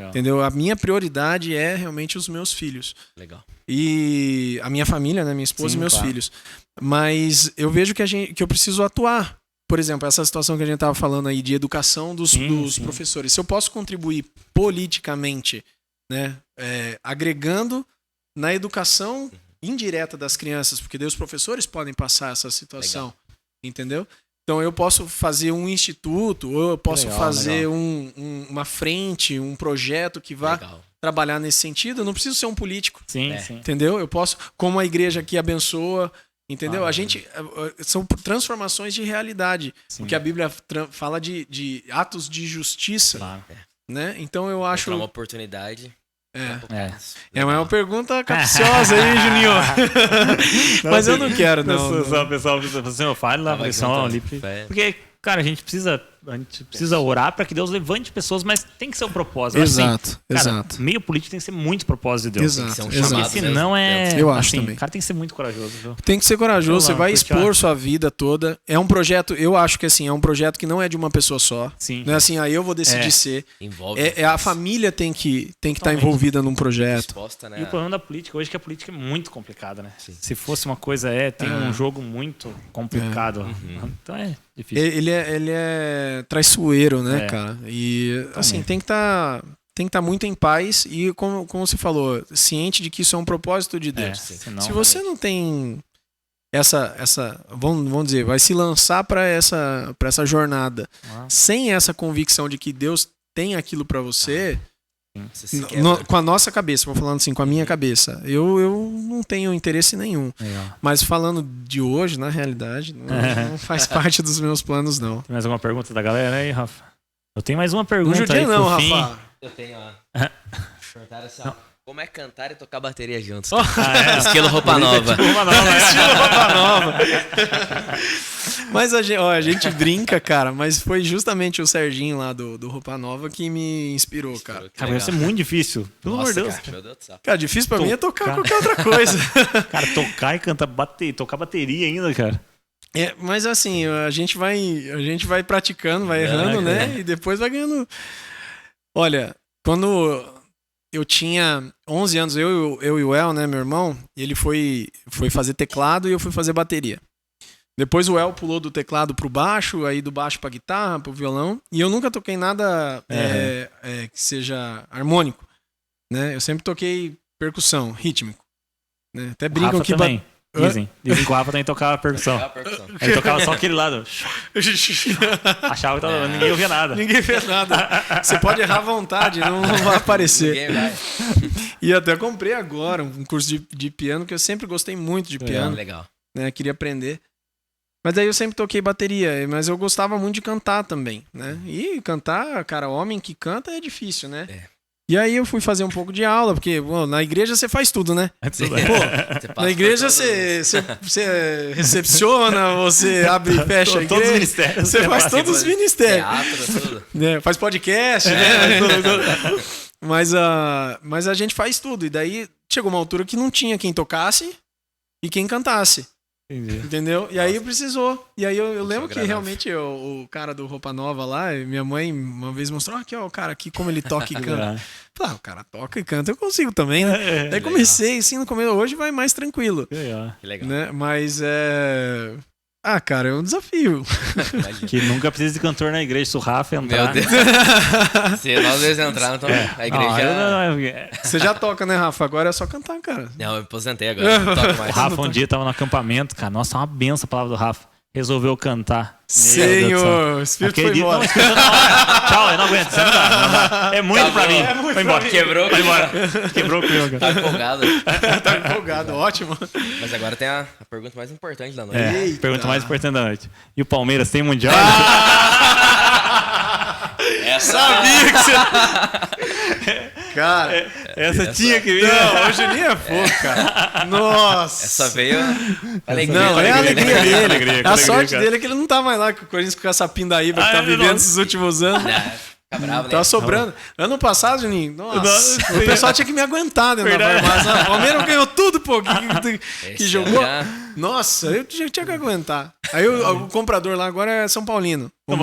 Entendeu? A minha prioridade é realmente os meus filhos. Legal. E a minha família, né? Minha esposa e meus filhos. Mas eu vejo que eu preciso atuar. Por exemplo, essa situação que a gente tava falando aí de educação dos professores. Se eu posso contribuir politicamente, né? Agregando na educação indireta das crianças, porque daí os professores podem passar essa situação. Legal. Entendeu? Então eu posso fazer um instituto, ou eu posso fazer uma frente, um projeto que vá trabalhar nesse sentido. Eu não preciso ser um político. Sim. Entendeu? Eu posso, como a igreja aqui abençoa, entendeu? A gente são transformações de realidade. Porque a Bíblia fala de atos de justiça, né? Então eu acho uma oportunidade. É uma pergunta capciosa aí, Juninho. Mas eu não quero, não. Só o pessoal pensa assim, eu falo lá, porque, cara, a gente precisa orar para que Deus levante pessoas, mas tem que ser um propósito. Exato, assim, cara, exato. Meio político tem que ser muito propósito de Deus. Exato, tem que ser um chamado, senão Eu acho assim, também. O cara tem que ser muito corajoso. Viu? Tem que ser corajoso, você vai expor sua vida toda. É um projeto, eu acho que assim, é um projeto que não é de uma pessoa só. Sim. Não é assim, aí eu vou decidir ser. Envolve A família tem que estar envolvida num projeto. Disposta, né? E o problema da política hoje é que a política é muito complicada, né? Sim. Se fosse uma coisa, tem um jogo muito complicado. Então é difícil. Ele é traiçoeiro, né, cara? E assim, tem que estar muito em paz e, como você falou, ciente de que isso é um propósito de Deus. Se você não tem vamos dizer, vai se lançar para essa jornada sem essa convicção de que Deus tem aquilo para você, com a nossa cabeça, vou falando assim, com a minha cabeça, eu não tenho interesse nenhum. Mas falando de hoje, na realidade, não faz parte dos meus planos, não. Tem mais alguma pergunta da galera aí, Rafa? Eu tenho mais uma pergunta. Não judia aí não, Rafa. Eu tenho, Perguntaram assim, ó, como é cantar e tocar bateria juntos? Estilo Roupa Nova. Roupa Nova. Estilo Roupa Nova. Mas a gente brinca, cara, mas foi justamente o Serginho lá do Roupa Nova que me inspirou, cara. Cara, deve ser muito difícil. Pelo amor de Deus. Cara, meu Deus do céu. Cara, difícil pra mim é tocar qualquer outra coisa. Cara, tocar e cantar tocar bateria ainda, cara. Mas assim, a gente vai praticando, vai errando, né? E depois vai ganhando. Olha, quando eu tinha 11 anos, eu e o El, né, meu irmão, ele foi fazer teclado e eu fui fazer bateria. Depois o El pulou do teclado pro baixo, aí do baixo pra guitarra, pro violão. E eu nunca toquei nada que seja harmônico, né? Eu sempre toquei percussão, rítmico. Né? Até brincam Rafa que... também. Dizem que o Rafa também tocava percussão. Ele tocava só aquele lado. Achava que ninguém ouvia nada. Ninguém vê nada. Você pode errar à vontade, não vai aparecer. Ninguém vai. E até comprei agora um curso de piano, que eu sempre gostei muito de piano. Legal. Né? Queria aprender. Mas daí eu sempre toquei bateria, mas eu gostava muito de cantar também, né? E cantar, cara, homem que canta é difícil, né? E aí eu fui fazer um pouco de aula, porque na igreja você faz tudo, né? Pô, na igreja você recepciona, você abre e fecha a igreja. Todos os ministérios. Você faz todos os ministérios. Teatro, tudo. Né? Faz podcast, né? Mas a gente faz tudo. E daí chegou uma altura que não tinha quem tocasse e quem cantasse. Entendi. Entendeu? E aí precisou. E aí eu lembro que realmente o cara do Roupa Nova lá, minha mãe uma vez mostrou, aqui ó, o cara aqui, como ele toca e canta. Falei, o cara toca e canta, eu consigo também, né? Daí comecei, assim, no começo, hoje vai mais tranquilo. Que legal. Né? Mas cara, é um desafio. Que nunca precisa de cantor na igreja, se o Rafa entrar. Meu Deus. Se nós dois entrarmos, então a igreja... Você já toca, né, Rafa? Agora é só cantar, cara. Não, eu aposentei agora, não toco mais. O Rafa um dia tava no acampamento, cara. Nossa, uma benção a palavra do Rafa. Resolveu cantar. Senhor, o espírito foi embora. Não, espírito tchau, eu não aguento. Você não dá. É muito pra mim. Vai embora. Quebrou. Vai embora. Quebrou o clima. Tá empolgado. Tá empolgado, ótimo. Mas agora tem a pergunta mais importante da noite. Pergunta mais importante da noite. E o Palmeiras tem Mundial? Sabia que você... Cara, essa tinha que vir. Não, hoje nem é pouco, cara. Nossa. Essa veio... Não, é a alegria dele. Alegria, a sorte dele é que ele não tá mais lá com o Corinthians com essa pindaíba que tá vivendo esses últimos anos. Fica bravo, Tá né? sobrando. Ano passado, Juninho, nossa, o pessoal tinha que me aguentar dentro da farmácia. O Palmeiras ganhou tudo, pô, que jogou. Nossa, eu tinha que aguentar. Aí o comprador lá agora é São Paulino. O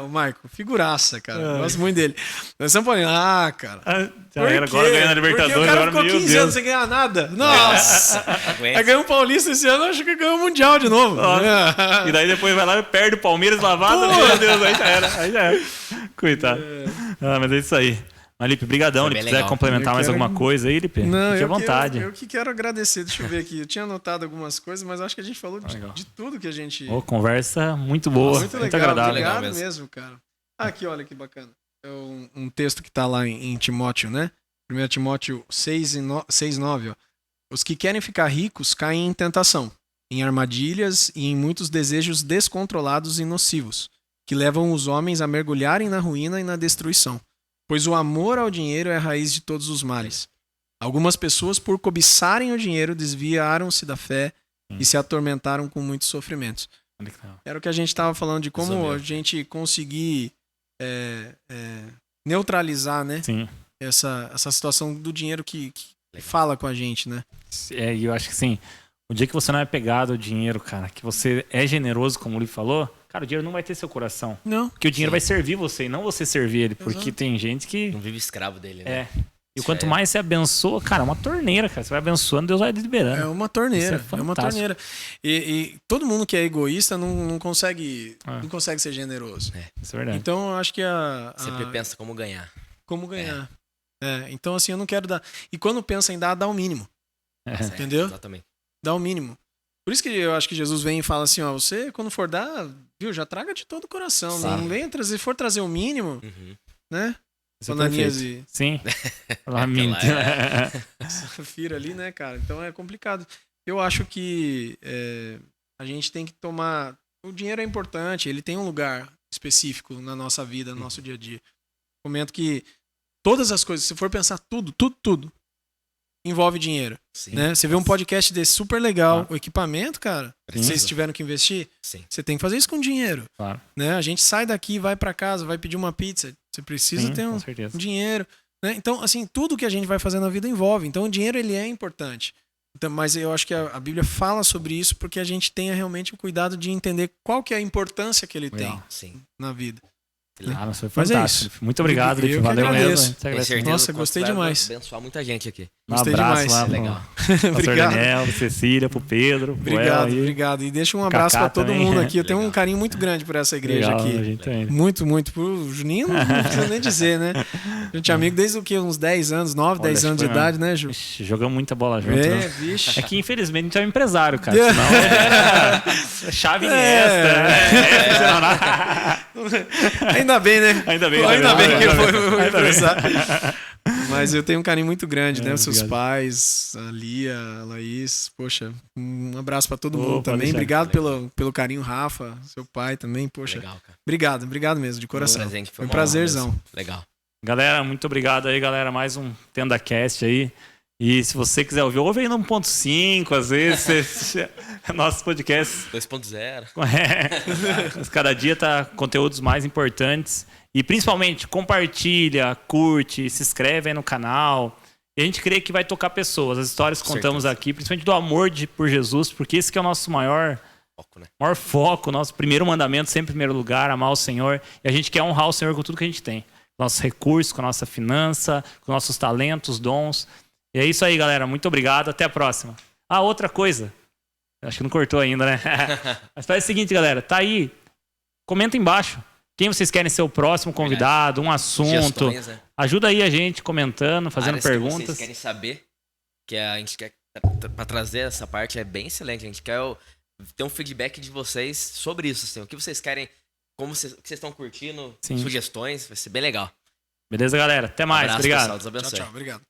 Maico. Figuraça, cara. Eu gosto muito dele. Mas São Paulino. Cara. Agora ganha na Libertadores. Porque o cara agora, ficou 15 anos sem ganhar nada. Nossa. Aí ganhou um Paulista esse ano, acho que ganhou o Mundial de novo. E daí depois vai lá e perde o Palmeiras lavado. Meu Deus, aí já era. Coitado. Mas é isso aí. Lipe, brigadão. Se quiser complementar mais alguma coisa aí, Lipe, fique à vontade. Eu que quero agradecer. Deixa eu ver aqui. Eu tinha anotado algumas coisas, mas acho que a gente falou de tudo que a gente... Conversa muito boa, muito muito legal, agradável. Obrigado mesmo, cara. Aqui, olha que bacana. É um texto que tá lá em Timóteo, né? 1 Timóteo 6:9, ó. Os que querem ficar ricos caem em tentação, em armadilhas e em muitos desejos descontrolados e nocivos, que levam os homens a mergulharem na ruína e na destruição. Pois o amor ao dinheiro é a raiz de todos os males. Algumas pessoas, por cobiçarem o dinheiro, desviaram-se da fé e se atormentaram com muitos sofrimentos. Era o que a gente estava falando de como a gente conseguir neutralizar, né? Sim. Essa situação do dinheiro que fala com a gente, né? E eu acho que sim. O dia que você não é pegado ao dinheiro, cara, que você é generoso, como o Li falou, cara, o dinheiro não vai ter seu coração. Não. Porque o dinheiro vai servir você e não você servir ele. Porque tem gente que... Não vive escravo dele, né? E quanto mais você abençoa, cara, é uma torneira, cara. Você vai abençoando, Deus vai liberando. É uma torneira. Isso é uma torneira. E todo mundo que é egoísta não consegue ser generoso. Isso é verdade. Então, eu acho que Sempre pensa como ganhar. Como ganhar. Então, assim, eu não quero dar... E quando pensa em dar, dá o mínimo. Entendeu? Exatamente. Dá o mínimo. Por isso que eu acho que Jesus vem e fala assim, ó, você quando for dar, viu, já traga de todo o coração. Não venha trazer, se for trazer o mínimo, né? Ananias e... Sim. Safira ali, né, cara? Então é complicado. Eu acho que a gente tem que tomar... O dinheiro é importante, ele tem um lugar específico na nossa vida, no nosso dia a dia. Comento que Todas as coisas, se for pensar tudo, envolve dinheiro. Sim. Né? Você vê um podcast desse super legal, Ah. o equipamento, cara, vocês tiveram que investir, Sim. você tem que fazer isso com dinheiro. Claro. Né? A gente sai daqui, vai pra casa, vai pedir uma pizza, você precisa Sim, ter com um certeza. dinheiro. Né? Então, assim, tudo que a gente vai fazer na vida envolve. Então, o dinheiro, ele é importante. Então, mas eu acho que a Bíblia fala sobre isso porque a gente tenha realmente o cuidado de entender qual que é a importância que ele Legal. tem Sim. na vida. Ah, mas foi Mas é fantástico. Muito obrigado, Eu Lipe. que Valeu agradeço. mesmo. Te Tenho agradeço. certeza Nossa, que gostei vai demais. abençoar muita gente aqui. Um Gostei abraço demais. lá pro Legal. pastor Obrigado. Daniel, pro Cecília, pro Pedro, pro El Obrigado, aí. obrigado. E deixa um abraço Cacá pra todo também. mundo aqui. Eu tenho um Legal. carinho muito grande por essa igreja Legal, aqui. a gente também. Muito, muito. Pro Juninho não precisa nem dizer, né? A gente é amigo desde o quê? Uns 10 anos, 9, 10 Olha, anos de acho que foi idade, né, Ju? Ixi, jogamos muita bola junto. É, né? vixe. É que infelizmente a gente é um empresário, cara. Senão era chave É. extra. Né? Ainda bem, né? Ainda bem, Ainda bem que foi o Ainda bem. empresário. Mas eu tenho um carinho muito grande, né? Os seus Obrigado. pais, a Lia, a Laís. Poxa, um abraço pra todo Ô, mundo pode também. deixar. Obrigado pelo carinho, Rafa, seu pai também. Poxa, Legal, cara. obrigado mesmo, de coração. Presente, Foi um uma honra prazerzão. mesmo. Legal. Galera, muito obrigado aí, galera. Mais um TendaCast aí. E se você quiser ouvir, ouve aí no 1.5, às vezes. Nosso podcast. 2.0. Mas cada dia tá conteúdos mais importantes. E principalmente, compartilha, curte, se inscreve aí no canal. E a gente crê que vai tocar pessoas. As histórias que Com contamos certeza. aqui, principalmente do amor por Jesus, porque esse que é o nosso maior Foco, né? foco, nosso primeiro mandamento, sempre em primeiro lugar, amar o Senhor. E a gente quer honrar o Senhor com tudo que a gente tem. Com nossos recursos, com a nossa finança, com nossos talentos, dons. E é isso aí, galera. Muito obrigado. Até a próxima. Ah, outra coisa. Acho que não cortou ainda, né? Mas faz o seguinte, galera. Tá aí. Comenta embaixo. Quem vocês querem ser o próximo convidado, um assunto. Sugestões, né? Ajuda aí a gente comentando, fazendo Áreas que perguntas. vocês querem saber, que a gente quer pra trazer essa parte é bem excelente. A gente quer ter um feedback de vocês sobre isso, assim, o que vocês querem, o que vocês estão curtindo, Sim. sugestões, vai ser bem legal. Beleza, galera? Até mais. Abraço, Obrigado. pessoal, Deus Tchau, abençoe. tchau. Obrigado.